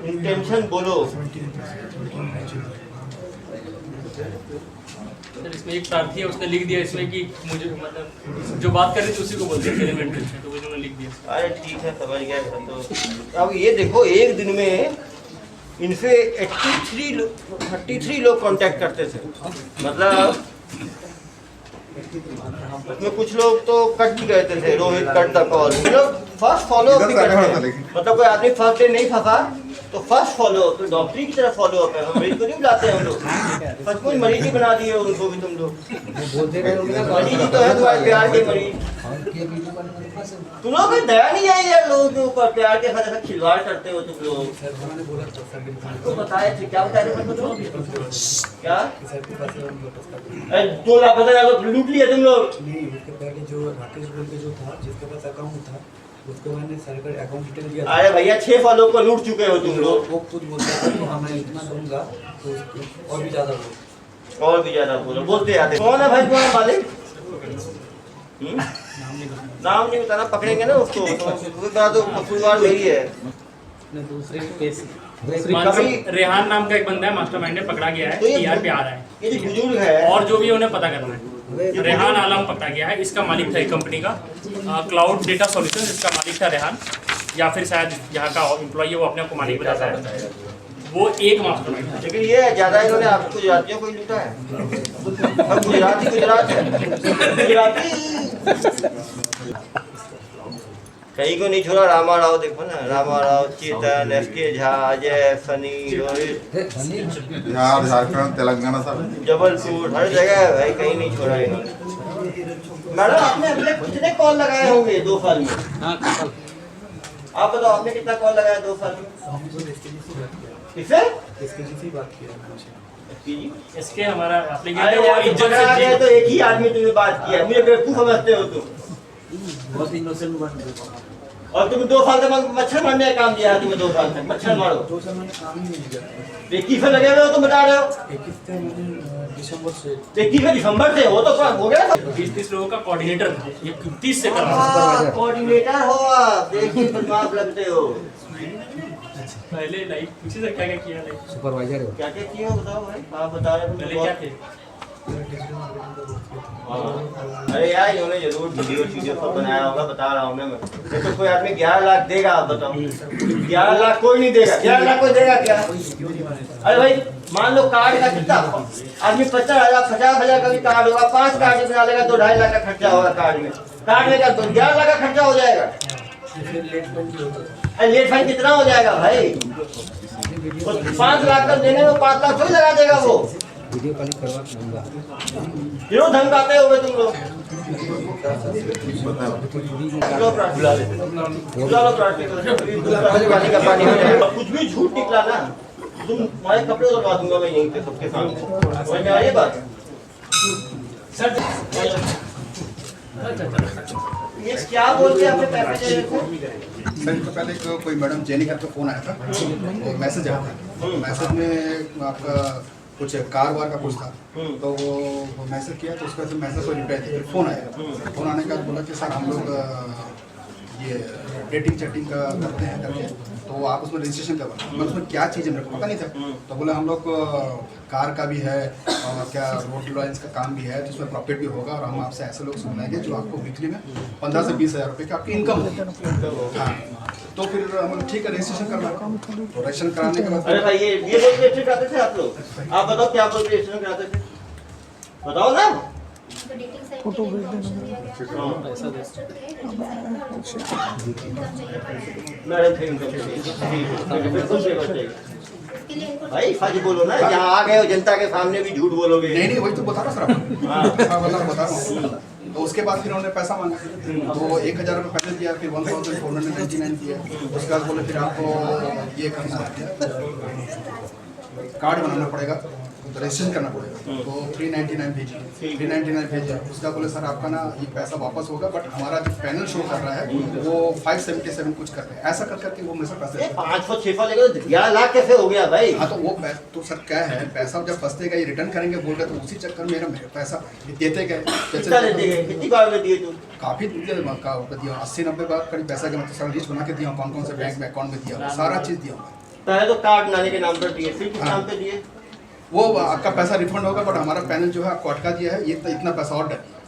इंटेंशन बोलो। सर इसमें एक प्रार्थी है, उसने लिख दिया इसमें कि मुझे मतलब जो बात कर रही थी उसी को बोलते हैं एलिमेंट्री में, तो वो इन्होंने लिख दिया। अरे ठीक है, समझ गया। तो अब ये देखो, एक दिन में इनसे 33 लोग कांटेक्ट करते थे। मतलब उसमें कुछ लोग तो कट भी गए थे, रोहित कट द कॉल। लोग फर्स्ट फॉलो अप भी करते हैं। मतलब कोई आदमी फर्स्ट डे नहीं फंसा तो फर्स्ट फॉलो अप, तो डॉक्टरी की तरह फॉलो अप है। हम मरीज को नहीं बुलाते हैं हम लोग, सचमुच मरीज ही बना दिए उनको भी तुम लोग। बोलते रहे मरीज ही तो है तुम्हारे प्यार के मरीज। तुम लोग को दया नहीं आई यार लोगों के ऊपर, प्यार के साथ ऐसा खिलवाड़ करते हो तुम लोग। सर उन्होंने बोला था सर के पास तो बताए थे, क्या बताए थे तुम लोग? क्या? सर के पास वापस कर दिया। अरे 2 लाख लूट लिए तुम लोग। नहीं, उसके पहले जो राकेश बोल के जो था जिसके पास अकाउंट था उसको मैंने सर का अकाउंट डिटेल दिया था। अरे भैया 6 फॉलो को लूट चुके हो तुम लोग। वो खुद बोलता था कि हाँ मैं इतना दूंगा तो उसको और भी ज़्यादा बोल। और भी ज्यादा बोलो, बोलते आते। कौन है भाई तुम्हारा मालिक? नाम नहीं बताना, पकड़ेंगे ना उसको तो कसूरवार वही है। ने दूसरी केस दूसरी मान लो रेहान नाम का एक बंदा है, मास्टरमाइंड है, पकड़ा गया है, तो ये टीआर पे आ रहा है, ये जो बुजुर्ग है और जो भी उन्हें पता करना है। रेहान आलम पकड़ा गया है, इसका मालिक था एक कंपनी का क्लाउड डेटा सॉल्यूशन, इसका मालिक था रेहान, या फिर शायद यहाँ का एम्प्लॉय है, वो अपने आप को मालिक बताता है। वो एक मास्टरमाइंड है। लेकिन ये ज्यादा इन्होंने आपको गुजरातियों को ही लूटा है। अब गुजराती गुजरात है, गुजराती कहीं को नहीं छोड़ा। रामा राव देखो ना, रामा राव, चेतन, एसके झा, अजय, सनी, रोहित, बिहार, झारखंड, तेलंगाना सब। जबलपुर, हर जगह है भाई, कहीं नहीं छोड़ा इन्होंने। मैडम आपने अपने कितने कॉल लगाए होंगे 2 साल में? हाँ कल आप बताओ आपने कितना कॉल लगाया 2 साल में? हम तो किससे? इसके से बात किया इसके हमारा अरे एप्लीकेशन यार, वो इज्जत पकड़ा गया से तो एक ही आदमी तुम्हें बात किया, मुझे बेवकूफ समझते हो तुम। बहुत इनोसेंट बन और तुम 2 साल तक मच्छर मारने का काम दिया है तुम्हें, 2 साल तक मच्छर मारो। 2 साल मैंने काम ही नहीं किया। 21 से लगे हुए हो तुम बता रहे हो? 21 से मैंने दिसंबर से 21 दिसंबर से हो तो हो गया। 20-30 लोगों का कोऑर्डिनेटर था, ये 30 से कर रहा था। कोऑर्डिनेटर हो आप, देखिए बदमाश लगते हो। पहले लाइक पूछे सर क्या क्या किया, लाइक सुपरवाइजर हो। क्या क्या किए हो बताओ भाई, आप बता रहे पहले हो क्या थे? अरे यार इन्होंने जरूर वीडियो सब बनाया होगा, बता रहा हूँ मैं। ये तो कोई आदमी 11 लाख देगा, आप बताओ। 11 लाख कोई नहीं देगा, 11 लाख कोई देगा क्या? अरे भाई मान लो कार्ड का कितना आदमी 50,000 50,000 का भी कार्ड होगा, 5 कार्ड बना लेगा तो 2.5 लाख का खर्चा होगा कार्ड में। कार्ड में क्या 11 लाख का खर्चा हो जाएगा? फिर लेट पेमेंट भी होता था। अरे लेट फाइन कितना हो जाएगा भाई? 5 लाख का देने में 5 लाख थोड़ी लगा देगा वो। वीडियो कॉलिंग करवा दूंगा। क्यों धमकाते हो तुम लोग? पानी का पानी हो जाएगा। कुछ भी झूठ निकला ना तुम्हारे कपड़े उतरवा दूंगा मैं यहीं पे सबके सामने। समझ में आ रही है बात? ये क्या बोलते हैं अपने पैसे दे रहे थे? सर तो पहले कोई मैडम जेनी करके फ़ोन आया था और मैसेज आया था। मैसेज में आपका कुछ कार वार का कुछ था, तो वो मैसेज किया तो उसका मैसेज को रिप्लाई दिया। फिर फ़ोन आया, फ़ोन आने के बाद बोला कि सर हम लोग ये डेटिंग चैटिंग का करते हैं करके, तो आप उसमें रजिस्ट्रेशन करवाना। मैं उसमें क्या चीज़ है मेरे को पता नहीं था, तो बोला हम लोग कार का भी है और क्या रोड लाइन्स का काम भी है, तो उसमें प्रॉफिट भी होगा और हम आपसे ऐसे लोग सुनाएंगे जो आपको वीकली में 15 से 20 हज़ार रुपये की आपकी इनकम होगी। हाँ, तो फिर हम ठीक है रजिस्ट्रेशन करना, तो रजिस्ट्रेशन कराने के बाद अरे भाई ये बोल के रजिस्टर कराते थे आप लोग? आप बताओ क्या बोल के रजिस्टर कराते थे, बताओ ना। तो डेटिंग साइट के लिए इन्फॉर्मेशन दिया गया था, पैसा दे मैडम थे इनकम बिल्कुल सेवा चाहिए इसके लिए इनको भाई। सच बोलो ना, यहाँ आ गए हो जनता के सामने भी झूठ बोलोगे। नहीं वही तो बता रहा सर आपको। हाँ बता रहा हूँ। तो उसके बाद फिर उन्होंने पैसा मांगा, तो 1,000 रुपये पहले दिया, फिर 1,499 दिया। उसके बाद बोले फिर आपको ये करना है, कार्ड बनाना पड़ेगा, तो रजिस्ट्रेशन करना पड़ेगा। तो 399 भेजिए, 399 भेजा। उसका बोले सर आपका ना ये पैसा वापस होगा, बट हमारा जो पैनल शो कर रहा है वो 577 कुछ कर रहे हैं। ऐसा कर करके वो मेरे से पैसे 500-600 लेके 11 लाख कैसे हो गया भाई? हाँ, तो वो तो सर क्या है, पैसा जब फंसते गए रिटर्न करेंगे बोल रहे, तो उसी चक्कर में मेरा पैसा देते गए। कितना देते गए, कितनी बार में दिए तुम? काफ़ी दिया, 80-90 बार करीब पैसा के मतलब सारा लिस्ट बना के दिया, कौन कौन से बैंक में अकाउंट में दिया, सारा चीज़ दिया। पहले तो कार्ड बनाने के नाम पर दिए, फिर किस नाम पे दिए? वो आपका पैसा रिफंड होगा, बट हमारा पैनल जो है आपको अटका दिया है, ये तो इतना पैसा और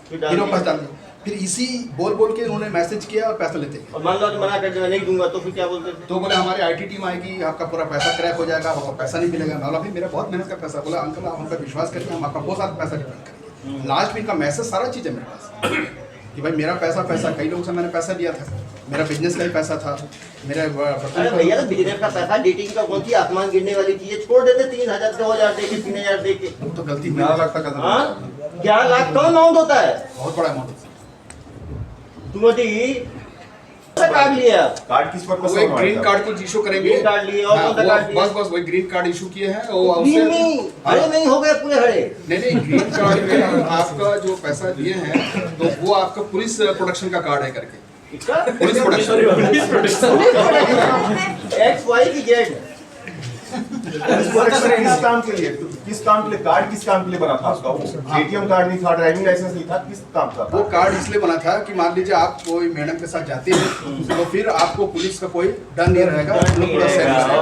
फिर वो पैसा डाल दिया। फिर इसी बोल के उन्होंने मैसेज किया और पैसा लेते गए। और मान लो तो मना कर दिया नहीं दूंगा, तो फिर क्या बोलते थे? तो बोले हमारी IT टीम आएगी, आपका पूरा पैसा क्रैक हो जाएगा, आपको पैसा नहीं मिलेगा। बोला भाई मेरा बहुत मेहनत का पैसा। बोला अंकल आप हम पर विश्वास करिए, हम आपका बहुत सारा पैसा रिटर्न करेंगे। लास्ट में इनका मैसेज सारा चीज़ है मेरे पास कि भाई मेरा पैसा कई लोगों से मैंने पैसा लिया था, मेरा बिजनेस का ही पैसा था, मेरा अरे भैया तो बिजनेस का पैसा, डेटिंग का कौन सी आसमान गिरने वाली चीज है? छोड़ देते 3,000 2,000 दे के 3,000 दे के। तो गलती 11 लाख तक का हाँ 11 लाख कम अमाउंट होता है। बहुत बड़ा अमाउंट। तुम कार्ड लिया, कार्ड किस पर्पस वो से एक ग्रीन कार्ड कुछ इशू करेंगे। ग्रीन कार्ड लिए और कौन सा कार्ड लिया? बस वही ग्रीन कार्ड इशू किए हैं ग्रीन में हरे में ही हो गए पूरे हरे। नहीं ग्रीन कार्ड में आपका जो पैसा दिए हैं तो वो आपका पुलिस प्रोटेक्शन का कार्ड है करके, पुलिस प्रोटेक्शन XYZ किस काम के लिए, किस काम के लिए, कार्ड किस काम के लिए बना था आपका? वो एटीएम कार्ड नहीं था, ड्राइविंग लाइसेंस नहीं था, किस काम का वो था? कार्ड इसलिए बना था कि मान लीजिए आप कोई मैडम के साथ जाते हैं तो फिर आपको पुलिस का कोई डर नहीं रहेगा, पूरा service है।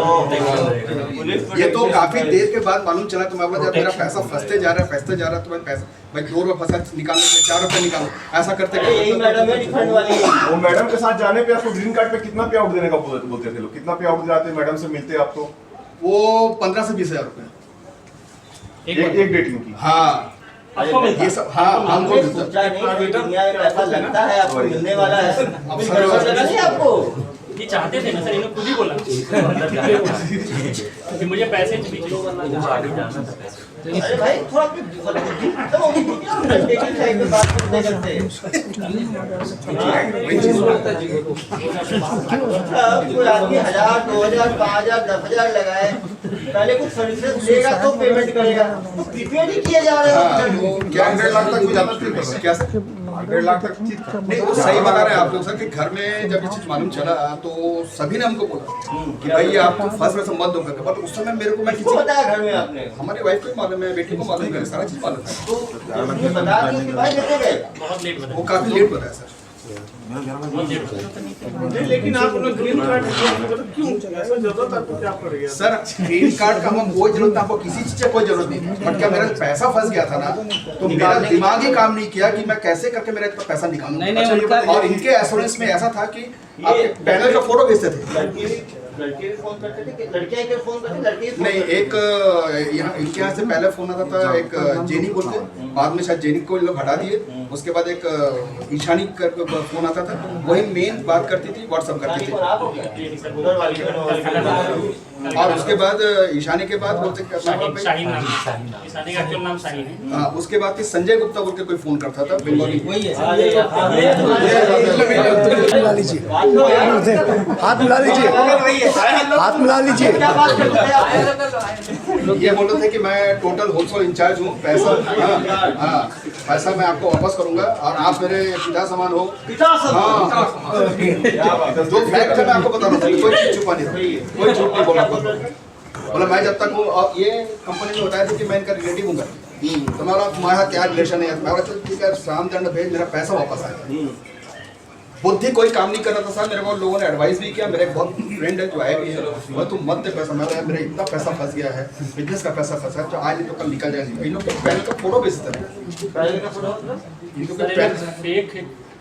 ये तो काफी देर के बाद मालूम चला, तो मैं बोला जब मेरा पैसा फंसते जा रहा है तो मैं पैसा भाई 2 रुपये फंसा निकालने के लिए 4 रुपये निकालो, ऐसा करते यही मैडम है रिफंड वाली। वो मैडम के साथ जाने पे आपको ग्रीन कार्ड पे कितना पे आउट देने का बोलते थे लोग? कितना पे आउट दिलाते मैडम से मिलते आप तो? वो 15 से 20 हज़ार रुपये एक डेटिंग की। हाँ आपको मिलता ये सब हाँ हमको आपने सोचा नहीं कि दुनिया में पैसा लगता है, आपको मिलने वाला है, अवसर लगा नहीं आपको? ये चाहते थे ना सर, इन्होंने खुद ही बोला कि मुझे पैसे चाहिए। अरे भाई थोड़ा बुद्धि खत्म होगी, क्या डेटिंग साइड पे बात करते करते कोई आदमी 1000, 2000, 5000, 10,000 लगाए, पहले कुछ सर्विसेज लेगा तो पेमेंट करेगा, तो प्रीपेड ही किए जा रहे हाँ, हो। तो क्या 100 लाख तक कोई ज्यादा ठीक है? क्या सर 100 लाख तक ठीक था? नहीं वो सही बता रहे हैं आप लोग सर कि घर में जब ये चीज मालूम चला तो सभी ने हमको बोला कि भाई ये आपको फर्स्ट में मत दो करके, बट उस समय मेरे को मैं किसको बताया घर में आपने? हमारी वाइफ को ही मालूम है, बेटी को मालूम है, सारा चीज मालूम है। तो उसने बता दिया कि भाई देते गए। बहुत लेट वो काफी लेट बताया सर। लेकिन आप लोग ग्रीन कार्ड क्यों ऐसा जरूरत आपको क्या पड़ गया? सर क्रेडिट कार्ड का हमें कोई जरूरत नहीं, आपको किसी चीज की कोई जरूरत नहीं थी, बट क्या मेरा पैसा फंस गया था ना, तो मेरा दिमाग ही काम नहीं किया कि मैं कैसे करके मेरा इतना पैसा निकालूं। और इनके एश्योरेंस में ऐसा था कि आपके पैनल का फोटो भेजते थे। लड़के भी फोन करते थे कि लड़कियां के फोन करते, लड़के भी फोन नहीं करते? एक यहाँ इनके यहाँ से पहले फोन आता था एक जेनी बोल के, बाद में शायद जेनी को इन लोग हटा दिए, उसके बाद एक ईशानी कर फोन आता था, वही मेन बात करती थी, व्हाट्सअप करती थी। कौन आप हो क्या? उधर वाली को और उसके बाद ईशानी के बाद बोलते क्या नाम है भाई? शाहीन नाम, ईशानी का एक्चुअल नाम शाहीन है। हाँ, उसके बाद फिर संजय गुप्ता बोल के कोई फोन करता था बंगाली। हाथ मिला लीजिए, हाथ मिला लीजिए। क्या बात करते थे आप? ये बोल रहे थे कि मैं टोटल होलसेल इंचार्ज हूँ, पैसा हाँ पैसा मैं आपको वापस करूंगा और आप मेरे पिता समान हो। हाँ जो फैक्ट है मैं आपको बता रहा हूँ, कोई चीज छुपा नहीं था, कोई झूठ नहीं बोला। बोला मैं जब तक हूँ, और ये कंपनी ने बताया था कि मैं इनका रिलेटिव हूँ, तुम्हारा क्या रिलेशन है? मैं बोला चल ठीक है, शाम दंड भेज, मेरा पैसा वापस आएगा। बुद्धि कोई काम नहीं कर रहा था सर, मेरे को लोगों ने एडवाइस भी किया, मेरे एक बहुत फ्रेंड है जो आए भी है, वो तुम मत दे पैसा। मैं बोला मेरा इतना पैसा फंस गया है, बिजनेस का पैसा फंसा है, जो आज नहीं तो कल निकल जाएगा। इन लोग के पहले का फोटो भेजते थे, इन लोग के पहले फेक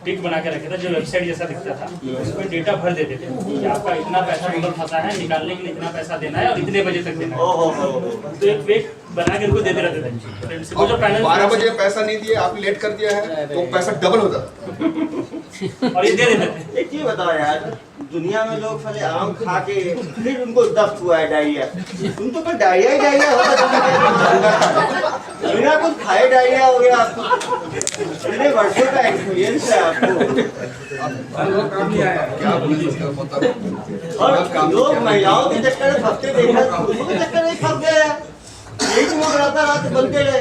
पिक बना के रखे थे जो वेबसाइट जैसा दिखता था, उसमें डेटा भर देते थे कि आपका इतना पैसा टोटल फंसा है, निकालने के लिए इतना पैसा देना है और इतने बजे तक देना है। तो एक फेक बना के उनको देते रहते थे। वो जो पैनल 12 बजे पैसा नहीं दिए, आपने लेट कर दिया है तो पैसा डबल होता था। और ये दे देते थे। एक चीज बताओ यार, दुनिया में लोग साले आम खा के फिर उनको दस्त हुआ है डायरिया, तुम तो डायरिया ही डायरिया होगा, बिना कुछ खाए डायरिया हो गया आपको। इतने वर्षों का एक्सपीरियंस है आपको। क्या बोले और लोग महिलाओं के चक्कर में फंसते देखा, पुरुषों के चक्कर में फंस गए हैं। यही तो वो कराता रात बनते रहे।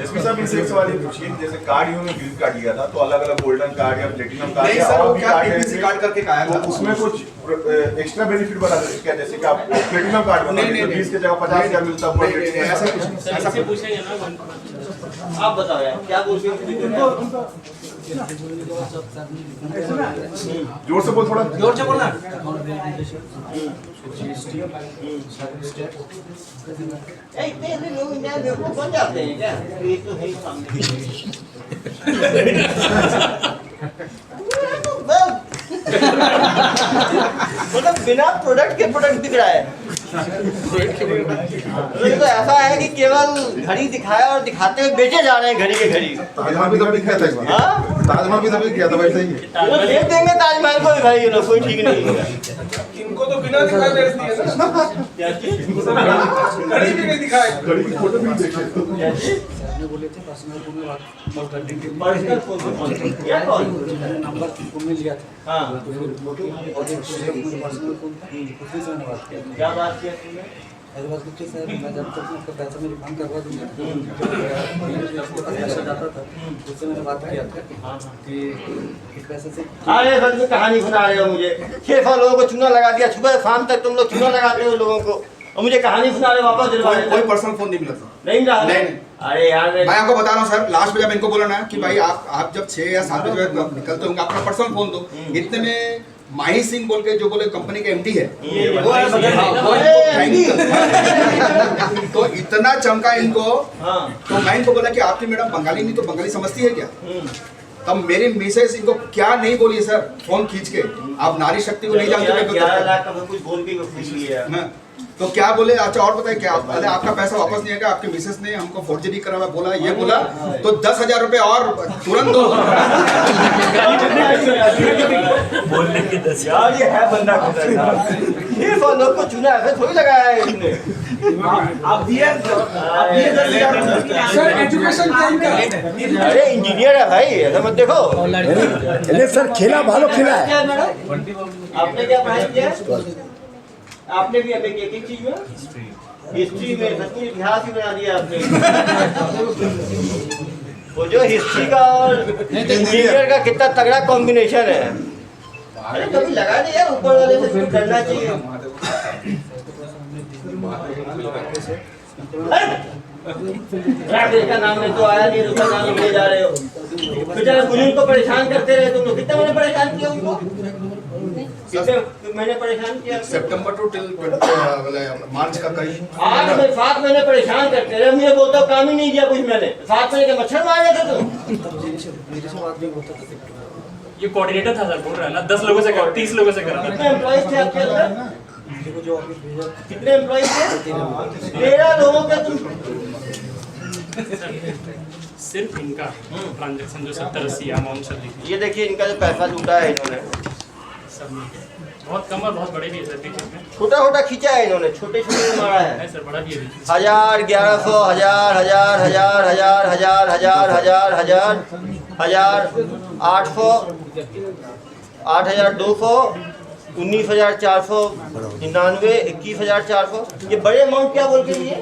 इसमें सब इनसे सवाल ये पूछिए, जैसे कार्ड इन्होंने ग्रीन कार्ड लिया था, तो अलग अलग गोल्डन कार्ड या प्लेटिनम कार्ड नहीं या सर, और वो भी क्या कार्ड है, पीपीसी कार्ड करके आया तो था उसमें कुछ एक्स्ट्रा बेनिफिट बता सकते क्या? जैसे कि आप प्लेटिनम कार्ड बना नहीं, 20 की जगह 50,000 मिलता है, ऐसा कुछ नहीं। सर इससे पूछेंगे ना आप बताओ यार क्या बोलते हो? जोर से बोल, थोड़ा जोर से बोलना। इतने लोग इंडिया में बेवकूफ बन जाते हैं क्या? ये तो है ही सामने। मतलब बिना प्रोडक्ट के प्रोडक्ट दिख रहा है। तो ऐसा है कि केवल घड़ी दिखाया और दिखाते हुए बेचे जा रहे हैं घड़ी के घड़ी। ताजमहल भी तभी किया था एक बार, ताजमहल भी तभी किया था वैसे ही है। वो देख देंगे ताजमहल को भी भाई, ये लोग कोई ठीक नहीं है। इनको तो बिना दिखाए बेच दिए ना। क्या चीज? घड़ी भी नहीं दिखाए। घड़ी की फोटो भी नहीं देखे। क्या चीज? बोले थे पर्सनल फोन में बात करने के लिए। पर्सनल फोन पे कॉल किया कॉल? नंबर फोन में लिया था। हाँ। और एक पर्सनल फोन था, उसी से मैंने बात किया। क्या बात किया तुमने? ऐसे बात की सर, मैं जब तक आपका पैसा मैं रिफंड करवा दूंगा, उसके पास पैसा जाता था, उससे मैंने बात किया था कि इस पैसे से अरे सर ये कहानी सुना रहे हो मुझे। 600 लोगों को चूना लगा दिया, सुबह शाम तक तुम लोग चूना लगाते हो लोगों को। और मुझे कहानी सुना रहे वापस दिलवा रहे कोई पर्सनल फोन नहीं मिला था। नहीं रहा नहीं। अरे यार मैं आपको बता रहा हूँ सर, लास्ट में जब इनको बोला ना कि भाई आप जब 6 या 7 बजे निकलते होंगे अपना पर्सनल फोन दो, इतने में माही सिंह बोल के जो बोले कंपनी के एमडी है तो इतना चमका इनको। तो मैं इनको बोला कि आपकी मैडम बंगाली नहीं तो बंगाली समझती है क्या? तब मेरी मिसेस इनको क्या नहीं बोली सर, फोन खींच के, आप नारी शक्ति को नहीं जानते। 11 लाख का कुछ बोल के खुशी है। तो क्या बोले? अच्छा और बताए क्या? अरे आपका पैसा वापस नहीं आएगा, आपके मिसेस ने हमको फोर्जरी करा हुआ बोला, ये बोला तो 10,000 रुपए और तुरंत दो। बोलने के 10 यार ये है बंदा ये लोग को चुना है थोड़ी लगाया है इसने। आप दिए 10,000 सर एजुकेशन क्या? अरे इंजीनियर है भाई, ऐसा मत देखो। नहीं सर, खेला भालो खेला है। आपने क्या पढ़ाई किया? आपने भी अभी एक चीज में हिस्ट्री में सब कुछ इतिहास ही बना दिया आपने। वो जो हिस्ट्री का और इंजीनियर का कितना तगड़ा कॉम्बिनेशन है। अरे कभी लगा नहीं यार, ऊपर वाले से कुछ करना चाहिए। का नाम में तो आया नहीं, दूसरा नाम ले जा रहे हो। बेचारा मुझे उनको परेशान करते रहे तुम लोग। कितना मैंने परेशान किया उनको? मैंने परेशान किया सितंबर टू टिल मार्च का करीब 7 महीने परेशान करते रहे। मुझे बोलता हूँ काम ही नहीं किया कुछ मैंने। 7 महीने के मच्छर मार रहे थे तुम। ये कोऑर्डिनेटर था सर, बोल रहा है ना 10 लोगों से कर 30 लोगों से करा। कितने एम्प्लॉइज थे आपके अंदर? कितने एम्प्लॉइज थे? 13 लोगों के तुम। सिर्फ इनका ट्रांजैक्शन जो 70-80 अमाउंट सर देखिए। ये देखिए इनका जो पैसा लूटा है इन्होंने, सब मिलके बहुत कम और बहुत बड़े भी है सर पीछे में। छोटा छोटा खींचा है इन्होंने, छोटे छोटे मारा है। नहीं सर, बड़ा भी है। 1000, 1100, 1000, 1000, 1000, 1000, 1000, 1000, 1000, 1000, 1000, 800, 8,200, 19,499, 21,400। ये बड़े अमाउंट क्या बोल के लिए?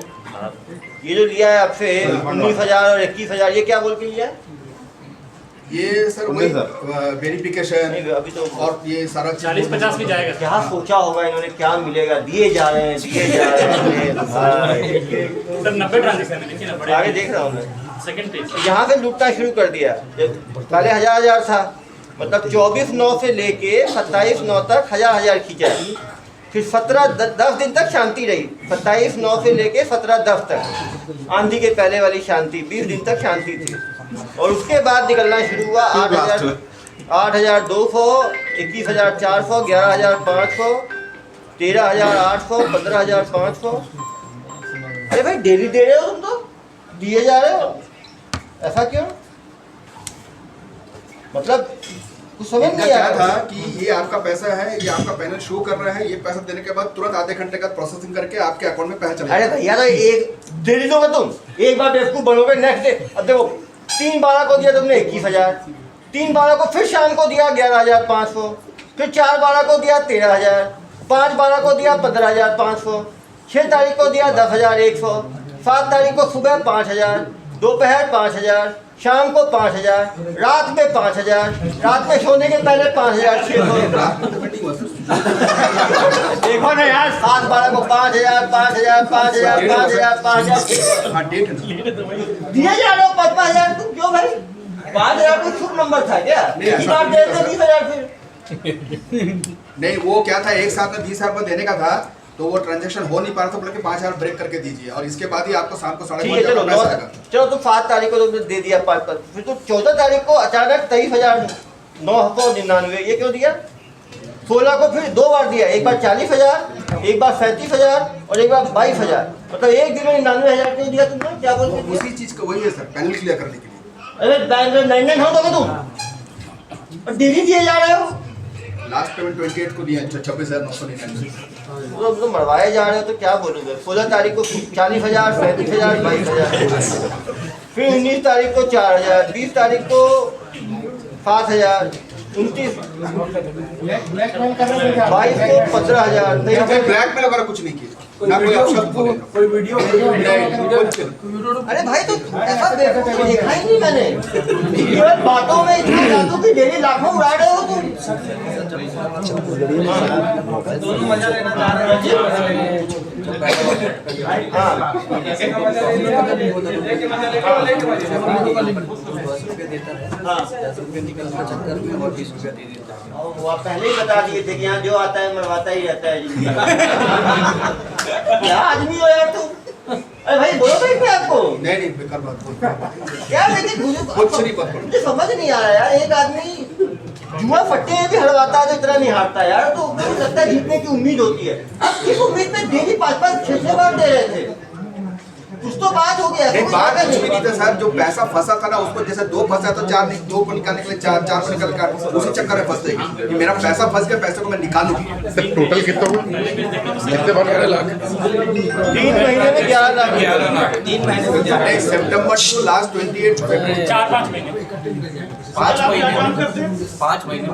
ये जो लिया है आपसे 19,000 और 21,000, ये क्या बोल के लिया? ये सर वही वेरिफिकेशन अभी तो और ये सारा 40-50 भी जाएगा। क्या सोचा होगा इन्होंने, क्या मिलेगा? दिए जा रहे हैं, दिए जा रहे हैं। सर 90 ट्रांजैक्शन है, देखिए ना बड़े। आगे देख रहा हूँ मैं। सेकंड पेज यहाँ से लूटना शुरू कर दिया। पहले 1000 था, मतलब 24/9 से लेके 27/9 तक 1000 खींचा। फिर 10 दिन तक शांति रही। 27/9 से लेके 17/10 तक आंधी के पहले वाली शांति, 20 दिन तक शांति थी। और उसके बाद निकलना शुरू हुआ 8,200, 21,400, 11,500, 13,800, 15,500। अरे भाई डेली दे रहे हो तुम तो, दिए जा रहे हो, ऐसा क्यों? मतलब कुछ समझ नहीं क्या आया था कि ये आपका पैसा है, ये आपका पैनल शो कर रहा है, ये पैसा देने के बाद तुरंत आधे घंटे का प्रोसेसिंग करके आपके अकाउंट में पैसा चला अरे भैया तो एक दे दोगे तुम, एक बार बेवकूफ बनोगे, नेक्स्ट डे अब देखो 3/12 को दिया तुमने 21,000, 3/12 को फिर शाम को दिया 11,500, फिर 4/12 को दिया 13,000, 5/12 को दिया 15,500, 6 तारीख को दिया 10,100, 7 तारीख को सुबह 5,000, दोपहर 5,000, शाम को 5,000, रात में 5,000, रात में सोने के पहले 5,600। देखो ना यार, 7/12 को 5,000, 5,000, 5,000, 5,000, 5,000 हाँ डेट है। दिए जा रहे हो 5,000। तुम क्यों भाई? 5,000 तो शुभ नंबर था क्या? इस बार दे दे 20,000 फिर। नहीं वो क्या था, एक साथ में 20,000 रुपये देने का था तो वो ट्रांजैक्शन हो नहीं पा रहा था, बोले कि 5,000 ब्रेक करके दीजिए और इसके बाद ही आपको शाम को 5:30 पैसा आएगा। चलो तुम 7 तारीख को तुमने दे दिया 5, फिर तो 14 तारीख को अचानक 23,999, ये क्यों दिया? 16 को फिर 2 बार दिया, एक बार 40,000, एक बार 37,000 और एक बार 22,000, मतलब एक दिन में 99,000 क्यों दिया तुमने? क्या बोलते हैं? उसी चीज का वही है सर, पैनल क्लियर करने के लिए। अरे बैंक में 99 हो दोगे तुम, और डेली दिए जा रहे हो। लास्ट पेमेंट 28 को दिया 26,999। तो मरवाए जा रहे हो तो क्या बोलोगे? 16 तारीख को 40,000, 35,000, 22,000, फिर 19 तारीख को 4,000, 20 तारीख को 7,000, 29, 22 को 15,000, 23 ब्लैकमेल वगैरह कुछ नहीं किया ना, कोई शब्द बोले ना। कोई वीडियो अरे भाई तो ऐसा देखा ही नहीं मैंने, केवल बातों में इतना लाखों की डेली लाखों उड़ा रहे हो तुम। वो आप पहले ही बता दिए थे कि यहाँ जो आता है मरवाता ही रहता है। क्या आदमी हो यार तुम? अरे भाई बोलो भाई मैं आपको नहीं बेकार बात बोल। क्या देखिए कुछ नहीं पता। मुझे समझ नहीं आ रहा यार, एक आदमी जुआ फट्टे भी हड़वाता है तो इतना नहीं हारता यार, तो मुझे लगता है जीतने की उम्मीद होती है। अब किस उम्मीद में डेली 5-5 6-6 बार दे रहे थे? कुछ तो बात हो गया। नहीं बात कुछ भी नहीं था सर, जो पैसा फंसा था ना उसको जैसे 2 फंसा तो 4 नहीं, 2 को निकालने के लिए 4 को निकाल कर उसी चक्कर में फंस जाएगी कि मेरा पैसा फंस गया, पैसे को मैं निकालूंगी। सर टोटल कितना हुआ? कितने बन रहे लाख? 3 महीने में 11 लाख। 3 महीने में नहीं, सितंबर टू लास्ट 28 फरवरी 4-5 महीने 5 महीने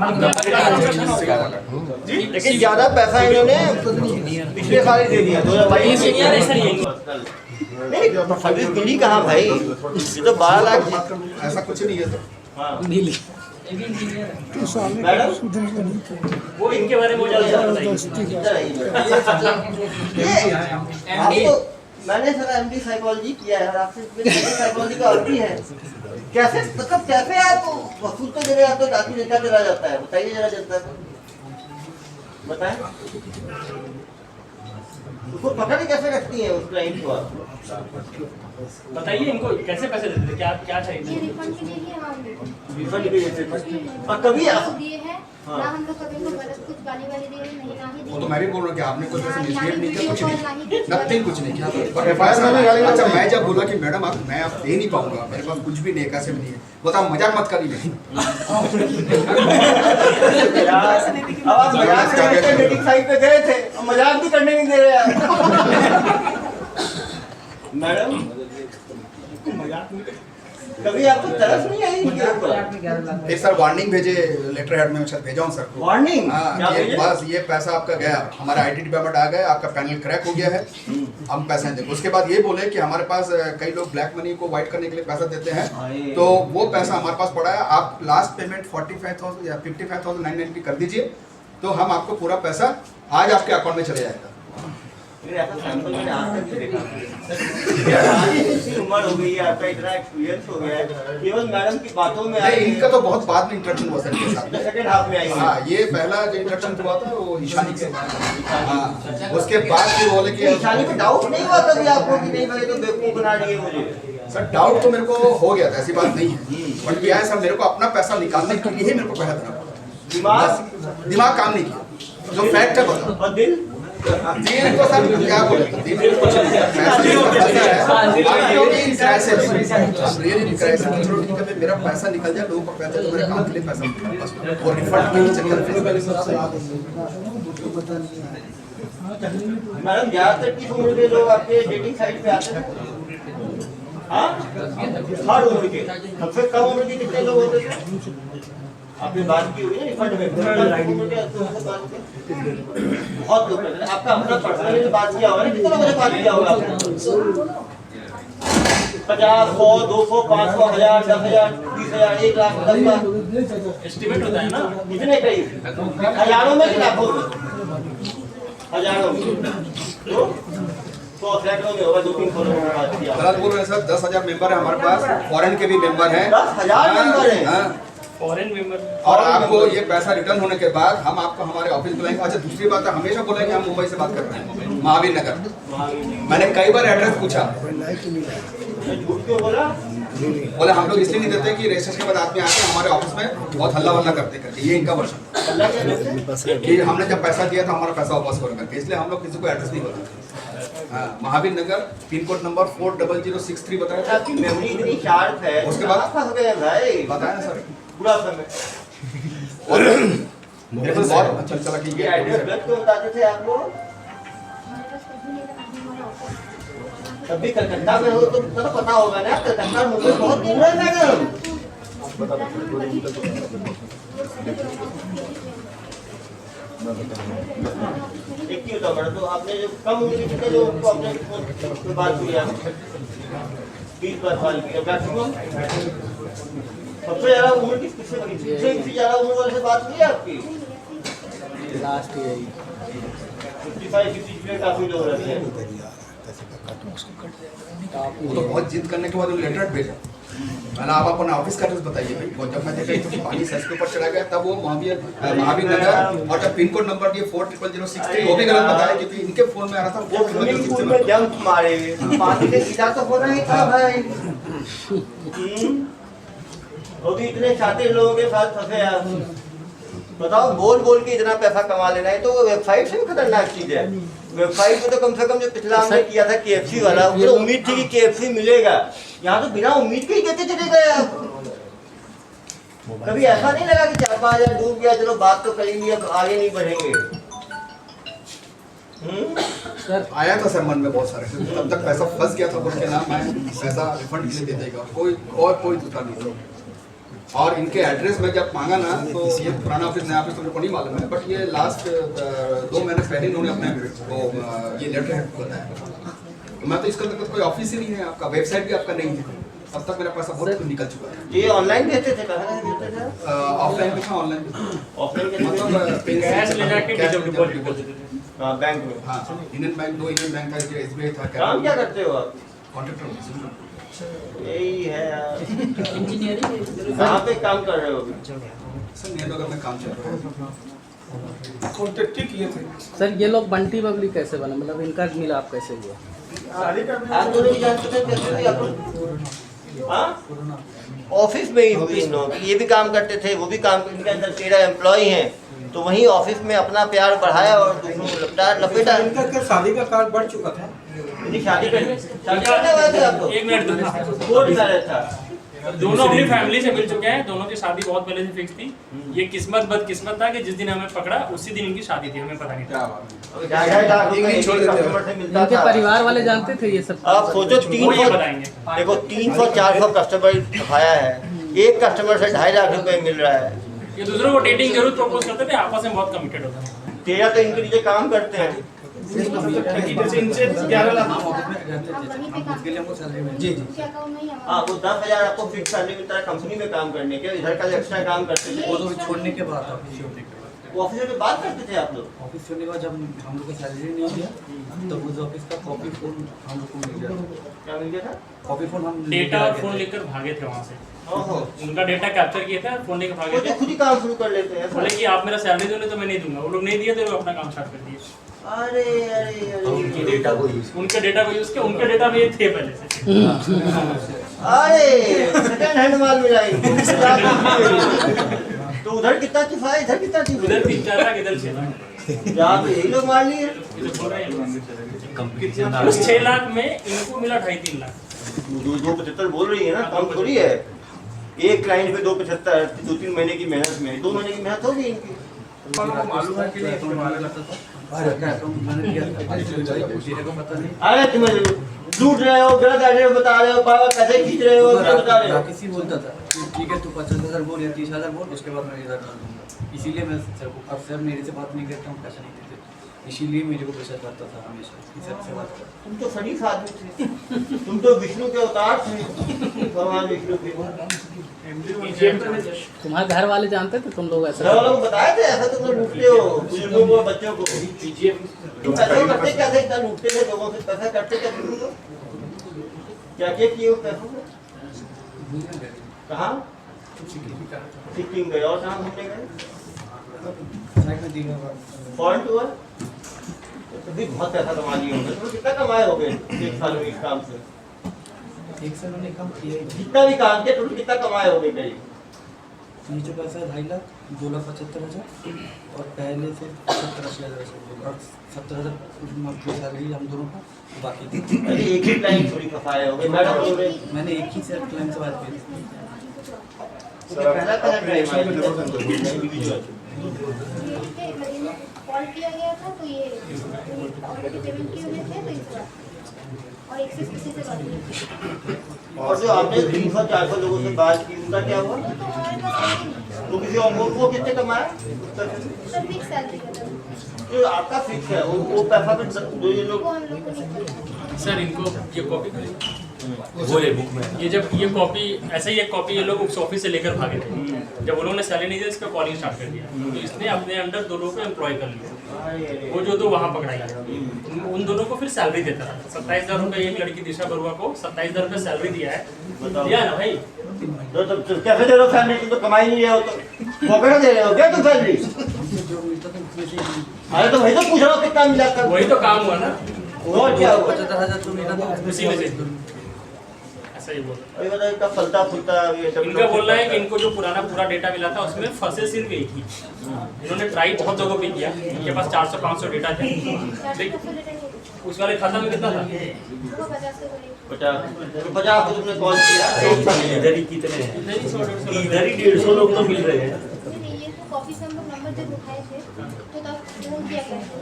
लेकिन ज्यादा पैसा इन्होंने पिछले साल ही दे दिया 2022 में। नहीं सर्विस मिली कहाँ भाई, ये तो 12 लाख। ऐसा कुछ नहीं है सर। मैडम वो इनके बारे में ज़्यादा बताइए। आपको मैंने सर एमडी साइकोलॉजी किया है और आपसे साइकोलॉजी का अर्थ ही है। कैसे मतलब कैसे आप वसूल तो दे रहे हैं, आप तो डाकू नेता चला जाता है, बताइए जरा जनता को बताएं। उसको पकड़ ही कैसे रखती है उस क्लाइंट को आप? बताइए इनको कैसे पैसे देते थे, क्या ये चाहिए? रिफंड के लिए ही हम रिफंड भी देते और कभी आप दिए हैं ना, हम लोग कभी को गलत कुछ गाली वाली दिए नहीं, ना ही वो तो मैं भी बोल रहा हूँ कि आपने कुछ ऐसे मिसबिहेव नहीं किया, कुछ नहीं, नहीं नथिंग कुछ नहीं किया। पैसा अच्छा मैं जब बोला कि मैडम आप मैं आप दे नहीं पाऊंगा, मेरे पास कुछ भी नहीं, कैसे भी नहीं है, बता मजाक मत करिए। अब आप मजाक करने के मीटिंग साइट पे गए थे और मजाक भी करने नहीं दे रहे आप। मैडम कभी आपको तरस नहीं आई इनके ऊपर? एक सर वार्निंग भेजे, लेटर हेड में शायद भेजा हूँ सर को। वार्निंग हाँ ये बस ये पैसा आपका गया, हमारा आईटी डिपार्टमेंट आ गया, आपका पैनल क्रैक हो गया है, हम पैसे नहीं देंगे। उसके बाद ये बोले कि हमारे पास कई लोग ब्लैक मनी को वाइट करने के लिए पैसा देते हैं, तो वो पैसा हमारे पास पड़ा है, आप लास्ट पेमेंट 45,000 या 55,990 कर दीजिए, तो हम आपको पूरा पैसा आज आपके अकाउंट में चले जाएगा। ऐसा सैंपल मैंने आज तक नहीं देखा। इतनी उम्र हो गई है, आपका इतना एक्सपीरियंस हो गया है, केवल मैडम की बातों में नहीं इनका तो बहुत बाद में इंट्रोडक्शन हुआ सर के साथ। सेकंड हाफ में आई। हाँ ये पहला जो इंट्रोडक्शन हुआ था वो ईशानी के, हाँ उसके बाद फिर बोले कि ईशानी पे डाउट नहीं हुआ कभी आपको कि नहीं भाई तो बेवकूफ बना रही है मुझे? सर डाउट तो मेरे को हो गया था, ऐसी बात नहीं है, बट क्या है सर मेरे को अपना पैसा निकालने के लिए ही मेरे को पैसा देना पड़ा। दिमाग काम नहीं किया, जो फैक्ट है बताओ। और दिल तो सर क्या बोले, दिल कुछ नहीं है, मेरा पैसा निकल जाए, लोगों का पैसा, जो मेरे काम के लिए पैसा और रिफंड के चक्कर मैडम ज्यादातर किस उम्र के लोग आपके डेटिंग साइट पे आते हैं? हाँ हर उम्र के, सबसे कम उम्र के कितने लोग होते थे? आपने बात की होगी ना रिफंड में, बहुत लोग करते हैं। आपका अपना पर्सनली बात किया होगा ना, कितने लोगों ने बात किया होगा आपने? 50, 100, 200, 500, 1000, 10,000, 20,000, 1 लाख, 10 लाख एस्टिमेट होता है ना। कितने करीब? हजारों में कि लाखों में? हजारों में, तो 100 सैकड़ों में होगा, 2-3 करोड़ में बात किया। गलत बोल रहे हैं सर, 10,000 मेंबर है हमारे पास, फॉरेन के भी मेंबर हैं, 10,000 मेंबर हैं। हाँ। फॉरेन मेंबर और आपको ये पैसा रिटर्न होने के बाद हम आपको हमारे ऑफिस बुलाएंगे। अच्छा दूसरी बात है, हमेशा बोलेंगे हम मुंबई से बात कर रहे हैं, महावीर नगर। मैंने कई बार एड्रेस पूछा, झूठ क्यों बोला? बोले हम लोग इसलिए नहीं देते कि रजिस्ट्रेशन के बाद आदमी आके हमारे ऑफिस में बहुत हल्ला वल्ला करते करके, ये इनका वर्षन अल्लाह के रहमत कि हमने जब पैसा दिया था हमारा पैसा वापस करो करके, इसलिए हम लोग किसी को एड्रेस नहीं बताते। हाँ महावीर नगर, पिन कोड नंबर 40063 बताया से आपकी मेमोरी इतनी शार्प है, उसके बाद फंस गए भाई। बताया ना सर, बुरा समय मेरे को बहुत अच्छा चला कि ये एड्रेस गलत क्यों बताते थे आप लोग? हमारे पास कुछ भी नहीं था, हमारा ऑफिस तब भी कलकत्ता में हो तो पता होगा ना, कलकत्ता और मुंबई बहुत दूर है मैडम। एक ही होता मैडम, तो आपने जो कम उम्र के कितने लोगों को आपने फोन पे बात की है? 20 बार कॉल किया मैक्सिमम? सबसे ज्यादा उम्र किससे बड़ी थी? किससे ज्यादा उम्र वाले से बात की है आपकी? लास्ट यही 55 60 में काफी लोग रहते हैं। वो तो बहुत जिद करने के बाद वो लेटर भेजा। मैंने आप अपना ऑफिस का एड्रेस बताइए भाई। और जब मैं देखा तो पानी सर के ऊपर चढ़ा गया, तब वो महावीर नगर और जब पिन कोड नंबर दिए 400063 वो भी गलत बताया, क्योंकि इनके फोन में आ रहा था वो स्विमिंग पूल में जंप मारे, पानी से सीधा तो होना ही था भाई। वो भी इतने शातिर लोगों के साथ फंसे आप। बताओ, बोल बोल के इतना पैसा कमा लेना है, तो वो वेबसाइट से भी खतरनाक चीज है। वेबसाइट में तो कम से कम जो पिछला हमने किया था KFC वाला, वो तो उम्मीद थी कि KFC मिलेगा। यहाँ तो बिना उम्मीद के ही देते चले गए आप। कभी ऐसा नहीं लगा कि 4-5 हजार डूब गया, चलो बात तो करेंगे, अब आगे नहीं बढ़ेंगे। सर आया था सर मन में बहुत सारे, तब तक पैसा फंस गया था बोल के ना, मैं पैसा रिफंड इसलिए दे देगा, कोई दूसरा नहीं था। और इनके एड्रेस में जब मांगा ना, तो ये पुराना ऑफिस नया ऑफिस तो मेरे को नहीं मालूम है, बट ये लास्ट 2 महीने पहले इन्होंने अपने वो ये लेटर बताया। तो मैं तो इसका मतलब कोई ऑफिस ही नहीं है आपका, वेबसाइट भी आपका नहीं है, तब तक मेरा पैसा बहुत निकल चुका है। ये ऑनलाइन भेजते थे, कहाँ भेजते थे? ऑफलाइन भी था, ऑनलाइन भी। ऑफलाइन के मतलब कैश ले जाके डिपॉजिट कर देते थे। बैंक में। हाँ, इंडियन बैंक, 2 इंडियन बैंक था, SBI था। काम क्या करते हो आप? कॉन्ट्रैक्टर। यही है यार। इंजीनियरिंग कहाँ पे काम कर रहे हो अभी? सर नेटवर्क में काम चल रहा है। कॉन्टेक्ट ही किए थे। सर ये लोग बंटी बबली कैसे बना, मतलब इनका मिला आप कैसे हुआ? आप दोनों भी जानते थे कैसे भी आप? हाँ? ऑफिस में ही इन लोग, ये भी काम करते थे, वो भी काम, इनके अंदर 13 एम्प्लॉय हैं, तो वहीं ऑफिस में अपना प्यार बढ़ाया और दूसरों को लपेटा। इनका शादी का कार्ड बढ़ चुका था। शादी करने वाले थे आप लोग? 1 मिनट कोर्ट मैरिज था। दोनों अपनी फैमिली से मिल चुके हैं, दोनों की शादी बहुत पहले से फिक्स थी। ये किस्मत बदकिस्मत था कि जिस दिन हमें पकड़ा उसी दिन इनकी शादी थी, हमें पता नहीं था। 2.5 लाख रुपए एक कस्टमर से मिलता इनके था। परिवार वाले जानते थे ये सब? आप सोचो, वो ये बताएंगे। देखो 300-400 कस्टमर खपाया है, एक कस्टमर से 2.5 लाख रुपए मिल रहा है। ये दूसरों को डेटिंग जरूर प्रपोज करते थे, आपस में बहुत कमिटेड होता है। 13 तो इनके नीचे काम करते हैं। इनसे 11 लाख। जी जी। हाँ, वो 10,000 आपको फिक्स सैलरी मिलता है कंपनी में काम करने के, इधर का एक्स्ट्रा काम करते थे। वो तो छोड़ने के बाद ऑफिस छोड़ने के बाद, वो ऑफिस में बात करते थे आप लोग? ऑफिस छोड़ने के बाद जब हम लोग को सैलरी नहीं दिया तो उस ऑफिस का कॉपी फोन हम लोग को मिल गया। क्या मिल गया था? कॉपी फोन हम डेटा और फोन लेकर भागे थे वहाँ से। ओहो, उनका डेटा कैप्चर किया था, फोन लेकर भागे वो तो थे। खुद ही काम शुरू कर लेते हैं। बोले कि आप मेरा सैलरी दो, नहीं तो मैं नहीं दूंगा। वो लोग नहीं दिए, तो वो अपना काम स्टार्ट कर दिए। अरे अरे अरे, उनके डेटा को यूज किया, उनके डेटा में ये थे पहले से। अरे सेकंड हैंड माल मिला इनको। तो उधर कितना चिफाया, इधर कितना उधर चिफाया? 3-4 लाख, इधर 6 लाख। यहाँ पे यही लोग मार लिए। उस 6 लाख में इनको मिला 2.5-3 लाख। 2.75 बोल रही है ना, कम थोड़ी है। एक क्लाइंट पे 2.75, 2-3 महीने की मेहनत में 2 महीने की मेहनत होगी इनकी। मालूम है कि मैंने दिया को पता नहीं। अरे तुम लूट रहे हो, गलत एड्रेस बता रहे हो, पैसे खींच रहे हो, क्या बता रहे हो? किसी बोलता था ठीक है तू 50,000 बोल या 30,000 बोल, उसके बाद मैं इधर डाल दूंगा। इसीलिए मैं सर को, अब सर मेरे से बात नहीं करता हूँ, पैसा नहीं देते, इसीलिए मेरे को प्रेशर करता था हमेशा कि सर से बात कर। तुम तो शरीफ आदमी थे, तुम तो विष्णु के अवतार थे, भगवान विष्णु के। तुम्हारे घर वाले जानते थे तुम लोग ऐसा? घर वालों को बताया थे ऐसा तुम लोग लूटते हो बुजुर्गों को, बच्चों को? तुम पैसे करते कैसे, इतना लूटते थे लोगों से, पैसा करते क्या तुम लोग? क्या क्या किए उस पैसों से? कहाँ? सिक्किम गए, और कहाँ घूमने गए? Foreign tour? तो भी बहुत पैसा कमा लिए होंगे। तो कितना कमाए होंगे 1 साल में इस काम से? 1 साल में काम किया ही। जितना भी काम किया टोटल कितना कमाए होंगे करीब? नीचे पैसा 2.5 लाख, 2,75,000 और पहले से 70,000 और 70,000 सैलरी हम दोनों का, बाकी अरे एक ही क्लाइंट थोड़ी फंसाए होंगे। मैडम बोल रहे मैंने एक ही से क्लाइंट से बात की थी। पहला क्लाइंट है कॉल किया गया था तो ये ऑलरेडी पेमेंट किए हुए थे, तो इस बार और एक से किसी से बात नहीं की। और जो आपने 300-400 लोगों से बात की उनका क्या हुआ? तो हमारे पास नहीं, तो किसी और वो कितने कमाया? सर फिक्स सैलरी का था, जो आपका फिक्स है वो पैसा फिर जो ये लोग वो हम लोग को नहीं पता। सर इनको ये कॉपी करें। वो ले बुक में। ये जब ये कॉपी ऐसे ही एक कॉपी ये लोग उस ऑफिस से लेकर भागे थे। जब उन्होंने सैलरी नहीं दी इसका कॉलिंग स्टार्ट कर दिया, तो इसने अपने अंडर 2 लोगों को एम्प्लॉय कर लिया। वो जो तो वहाँ पकड़ाई गया, उन दोनों को फिर सैलरी देता था 27,000 रुपये। एक लड़की दिशा बरुआ को 27,000 रुपये सैलरी दिया है, दिया ना भाई। तो कैसे दे रहे हो सैलरी? तुम तो कमाई नहीं है, तो पकड़ दे रहे हो क्या तुम सैलरी? अरे तो भाई तो पूछ रहा हूँ कितना मिला कर। वही तो काम हुआ ना, और क्या हुआ? 75,000 तो मेरा था उसी में से ऐसा ही बोल। अभी बताओ इतना फलता फुलता ये सब इनका बोलना है कि इनको जो पुराना पूरा डेटा मिला था उसमें फंसे सिर्फ एक ही। इन्होंने ट्राई बहुत जगहों पे किया, इनके पास 400-500 डेटा थे। उस वाले खाता में कितना था? 50 को तुमने कॉल किया? इधर ही कितने हैं? इधर ही 100-150 इधर ही 150 लोग तो मिल रहे हैं। ये तो कॉफी से हम लोग नंबर जब उठाए थे तो तब फोन किया करते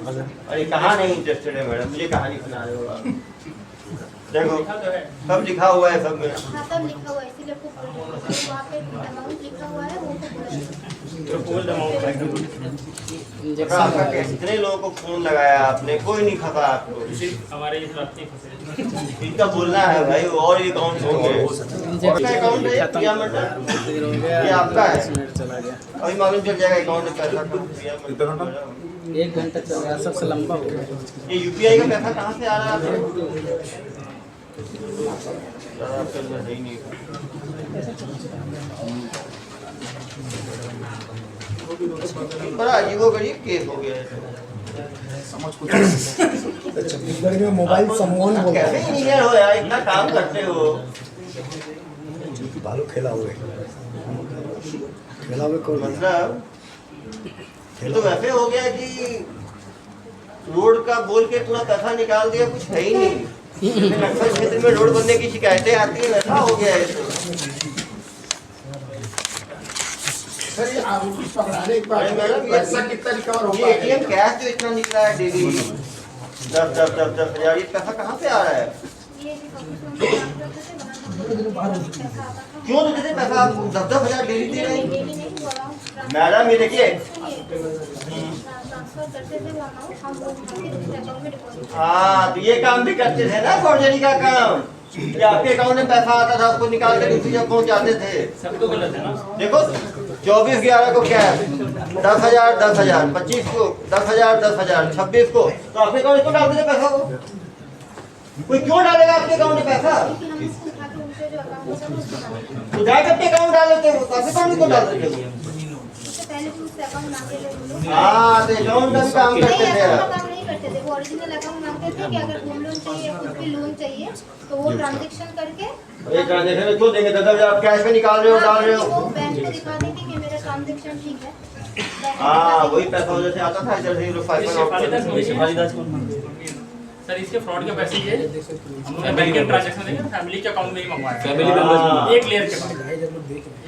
थे। अरे कहाँ नहीं इंटरेस्टेड है मैडम, मुझे कहानी सुना रहे हो आप? देखो लिखा तो है। सब लिखा हुआ है सब में। हाँ तब लिखा हुआ है, इसीलिए आपको बोल रही हूँ। तो वहाँ पे अमाउंट लिखा हुआ है वो तो पूरा है। तो फुल अमाउंट है। कितने लोगों को फोन लगाया आपने, कोई नहीं फंसा आपको? सिर्फ हमारे ये प्राप्ति फंसे। इनका बोलना है भाई और ये अकाउंट होंगे। आपका अकाउंट है प्रिया मंडल, ये आपका है? अभी मालूम चल जाएगा अकाउंट में पैसा प्रिया मंडल। 1 घंटा चल रहा है, सबसे लंबा हो गया। ये यूपीआई का पैसा कहाँ से आ रहा है आपको? आपके अंदर है ही नहीं। बड़ा अजीबोगरीब केस हो गया है। छत्तीसगढ़ में मोबाइल सम्मोहन आप बोलते कैसे हैं। इंजीनियर हो यार, इतना काम करते हो? भालू खेला हुए कौन? मतलब ये तो वैसे हो गया कि रोड का बोल के पूरा पैसा निकाल दिया, कुछ है ही नहीं। नक्सल क्षेत्र में रोड बनने की शिकायतें आती है, वैसा हो गया है तो। अरे मैडम ये एटीएम कैश जो इतना निकला है डेली 10,000 ये पैसा कहाँ से आ रहा है? ये जो कॉफी से हम लोग काम करते थे वहाँ पे क्यों तो देते पैसा आपको? 10,000 डेली दे रहे हैं डेली नहीं वो अमाउंट मैडम। ये देखिए ट्रांसफर करते थे वो अमाउंट हम लोग उठा के दूसरे अकाउंट में डिपॉजिट। हाँ तो ये काम भी करते थे ना, फॉर्जरी का काम। ये आपके अकाउंट में पैसा आता था, आपको निकाल के दूसरी जगह पहुँचाते थे। सब तो गलत है ना। देखो 24/11 को क्या है? 10,000 10,000, 25 को 10,000 10,000, 26 को तो आपके अकाउंट को डाल देते पैसा। को कोई क्यों डालेगा आपके अकाउंट में पैसा? क्योंकि हम उसको उठा के उनसे जो अकाउंट होता है उसको डालते थे। उठा के अपने अकाउंट डाल देते हो, आपके अकाउंट को डाल देते हो। उससे पहले भी उससे अकाउंट मांगते थे हम लोग। हाँ तो अकाउंट का भी काम नहीं, करते थे अकाउंट आप। का काम नहीं करते थे, वो ओरिजिनल अकाउंट मांगते थे कि अगर होम लोन चाहिए कुछ भी लोन चाहिए तो वो ट्रांजैक्शन करके ये ट्रांजेक्शन में क्यों देंगे? 10,000 आप कैश में निकाल रहे हो, डाल रहे वो हो। बैंक को दिखा देंगे कि मेरा ट्रांजैक्शन ठीक है। बैंक को हाँ दिखा वही देंगे। पैसा उधर से आता था, इधर से ये लोग 5 शेफालीदास सर इसके फ्रॉड के पैसे ये हमने बैंक के ट्रांजैक्शन देंगे फैमिली के अकाउंट में ही मंगवाया। फैमिली मेंबर्स एक लेयर के बाद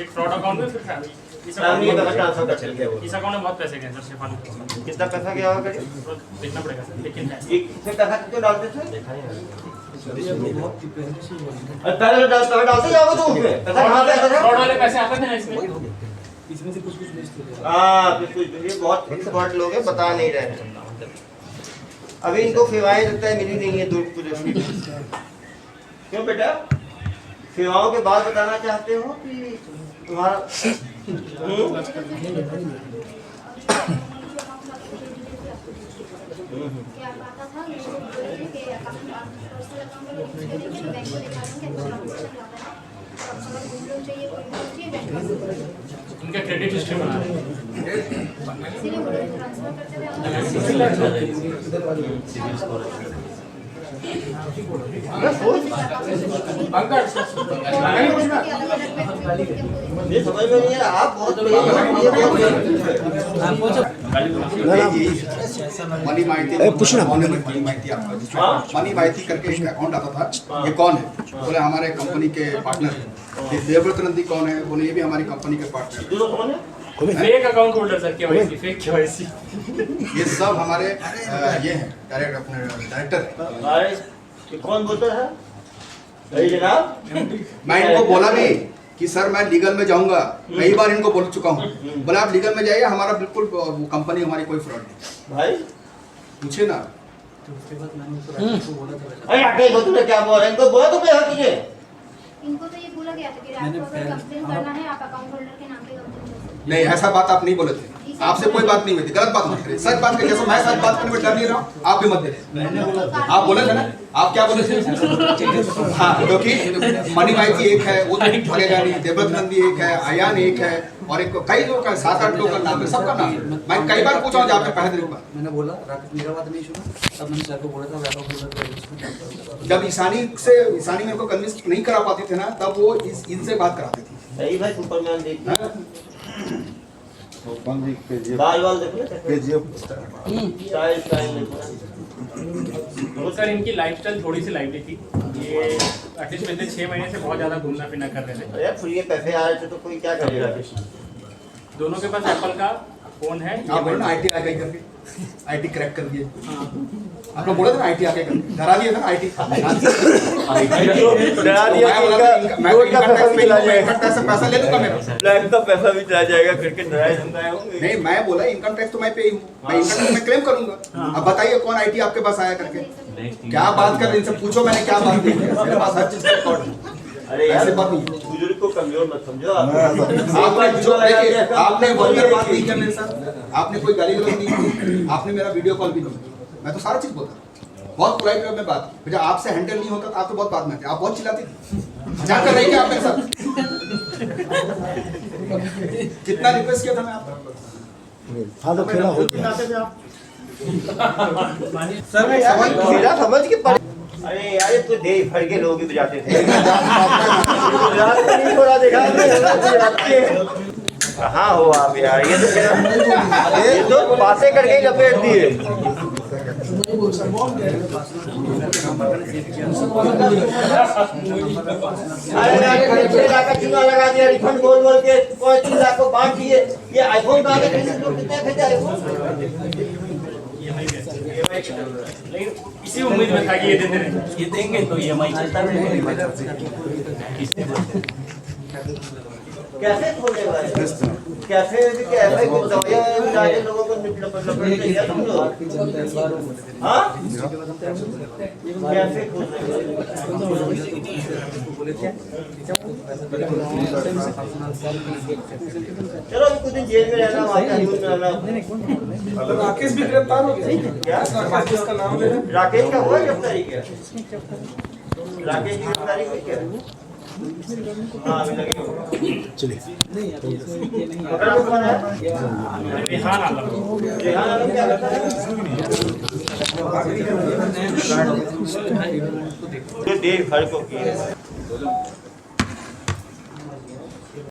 एक फ्रॉड अकाउंट में फिर फैमिली इस फैमिली अकाउंट का ट्रांसफर कर चल गया वो। इस अकाउंट में बहुत पैसे गए सर शेफाली। कितना पैसा गया होगा करीब? देखना पड़ेगा सर, लेकिन है एक से पैसा क्यों डालते थे? पहले डालते जाओगे तो उसमें पैसा कहाँ से आता था? फ्रॉड वाले पैसे आते थे ना इसमें। इसमें से कुछ बेचते थे। हाँ कुछ ये बहुत एक्सपर्ट लोग हैं, बता नहीं रहे हैं। अभी इनको सेवाएं लगता है मिली नहीं है दुर्ग पुलिस की। क्यों बेटा? सेवाओं के बाद बताना चाहते हो कि तुम्हारा क्या आता था ये लोग बोले थे कि अकाउंट पर्सनल अकाउंट में कुछ करेंगे तो बैंक को दिखा देंगे कि ट्रांजैक्शन ज्यादा है। तो अगर होम लोन चाहिए कोई लोन चाहिए बैंक को उनका क्रेडिट हिस्ट्री बना रहे हैं। इसीलिए वो लोग ट्रांसफर करते थे। मैं सोच ये समझ में नहीं है। आप बहुत मनी माइती आपका मनी माइती करके एक अकाउंट आता था। ये कौन है? बोले हमारे कंपनी के पार्टनर है। देवव्रत नंदी कौन है? बोले ये भी हमारी कंपनी के पार्टनर है। Fake account holder sir, KYC fake KYC. ये सब हमारे ये हैं डायरेक्टर है। कौन बोलता है? अरे जनाब मैं इनको बोला भी कि सर मैं लीगल में जाऊंगा, कई बार इनको बोल चुका हूँ। बोले आप लीगल में जाइए, हमारा बिल्कुल कंपनी हमारी कोई फ्रॉड नहीं। भाई पूछे ना तो उसके बाद मैंने उसको राकेश को बोला था अरे आगे तूने क्या बोला इनको बोला तो क्या तुझे इनको तो ये बोला गया था कि आपको अगर कंप्लेन करना है आप अकाउंट होल्डर के नाम पे कंप्लेन कर सकते नहीं, ऐसा बात आप नहीं बोले थे। आपसे कोई बात नहीं हुई थी, गलत बात मत करिए। सच बात करिए, जैसे मैं सच बात करने में डर नहीं रहा हूँ, आप भी मत दे। मैंने बोला था आप बोले थे ना, आप क्या बोले थे? हाँ, क्योंकि मनी भाई जी एक है, वो तो भगेगा नहीं, देवव्रत नंदी एक है, अयान एक है, और एक कई लोग हैं, 7-8 लोग का नाम है, सबका नाम है। मैं कई बार पूछा हूँ जहाँ पे पहले दिन मैंने बोला राकेश मेरा बात नहीं सुना, तब मैंने सर को बोला था अकाउंट होल्डर जब ईशानी मेरे को कन्विंस नहीं करा पाते थे ना, तब वो इनसे बात कराते थे। सही भाई सुपरमैन देखिए केजीएफ बाल देखो स्टाइल देखो। तो सर इनकी लाइफस्टाइल थोड़ी सी लाइवली थी। ये एटलीस्ट पिछले 6 महीने से बहुत ज़्यादा घूमना फिरना कर रहे थे। अरे फिर ये पैसे आ रहे थे तो कोई क्या करेगा? दोनों के पास एप्पल का फोन है। आप बोले ना आईटी आ गई करके, आईटी क्रैक कर दिए। आप लोग बोले थे ना आईटी आ गई करके, डरा दिया था ना आईटी। डरा दिया कि मैं इनकम टैक्स पे इनकम टैक्स से पैसा ले लूंगा मेरा। बैंक का पैसा भी चला जाएगा करके डराए धमकाए होंगे। नहीं, मैं बोला इनकम टैक्स तो मैं पे ही हूँ, मैं इनकम टैक्स में क्लेम करूंगा। अब बताइए कौन आईटी आपके पास आया करके? क्या बात कर रहे हैं? इनसे पूछो मैंने क्या बात की है, मेरे पास हर चीज का रिकॉर्ड है। अरे यार ऐसे बात नहीं। बुजुर्ग को कमजोर मत समझो आप। आपने जो देखिए, आपने वल्गर बात नहीं करने सर, आपने कोई गाली गलौज नहीं की, आपने मेरा वीडियो कॉल भी नहीं किया, मैं तो सारा चीज बोलता, बहुत पोलाइट वे में बात की। जब आपसे हैंडल नहीं होता तो आप तो बहुत बात में थे, आप बहुत चिल्लाते थे। जानकर रही क्या आप मेरे साथ कितना रिक्वेस्ट किया था मैं आपको? हाँ तो खेला हो सर मैं मेरा समझ के अरे यार ये तो दे भर के लोग ही बजाते थे। रात को नहीं थोड़ा देखा कहाँ हो आप यार? ये तो बातें करके ही लपेट दिए। चूना लगा दिया, रिफंड बोल बोल के 3 लाख को बांट दिए। ये आईफोन कहाँ कितने भेजे आईफोन? लेकिन इसी उम्मीद में था कि ये देते रहे। ये देंगे तो EMI चलता रहेगा। कैसे खोले भाई? कैसे कैसे को दवाइयां मिला के लोगों को लपेट दिया तुम लोग? हाँ कैसे चलो कुछ दिन जेल में रहना, न्यूज में रहना। राकेश भी गिरफ्तार हो गया क्या राकेश का नाम ले रहे हैं? राकेश का हुआ गिरफ्तारी क्या? राकेश की गिरफ्तारी हुई क्या? हाँ अभी लगे पकड़ा कौन है? रेहान आलम। रेहान आलम क्या करता है? जो देख भर को किए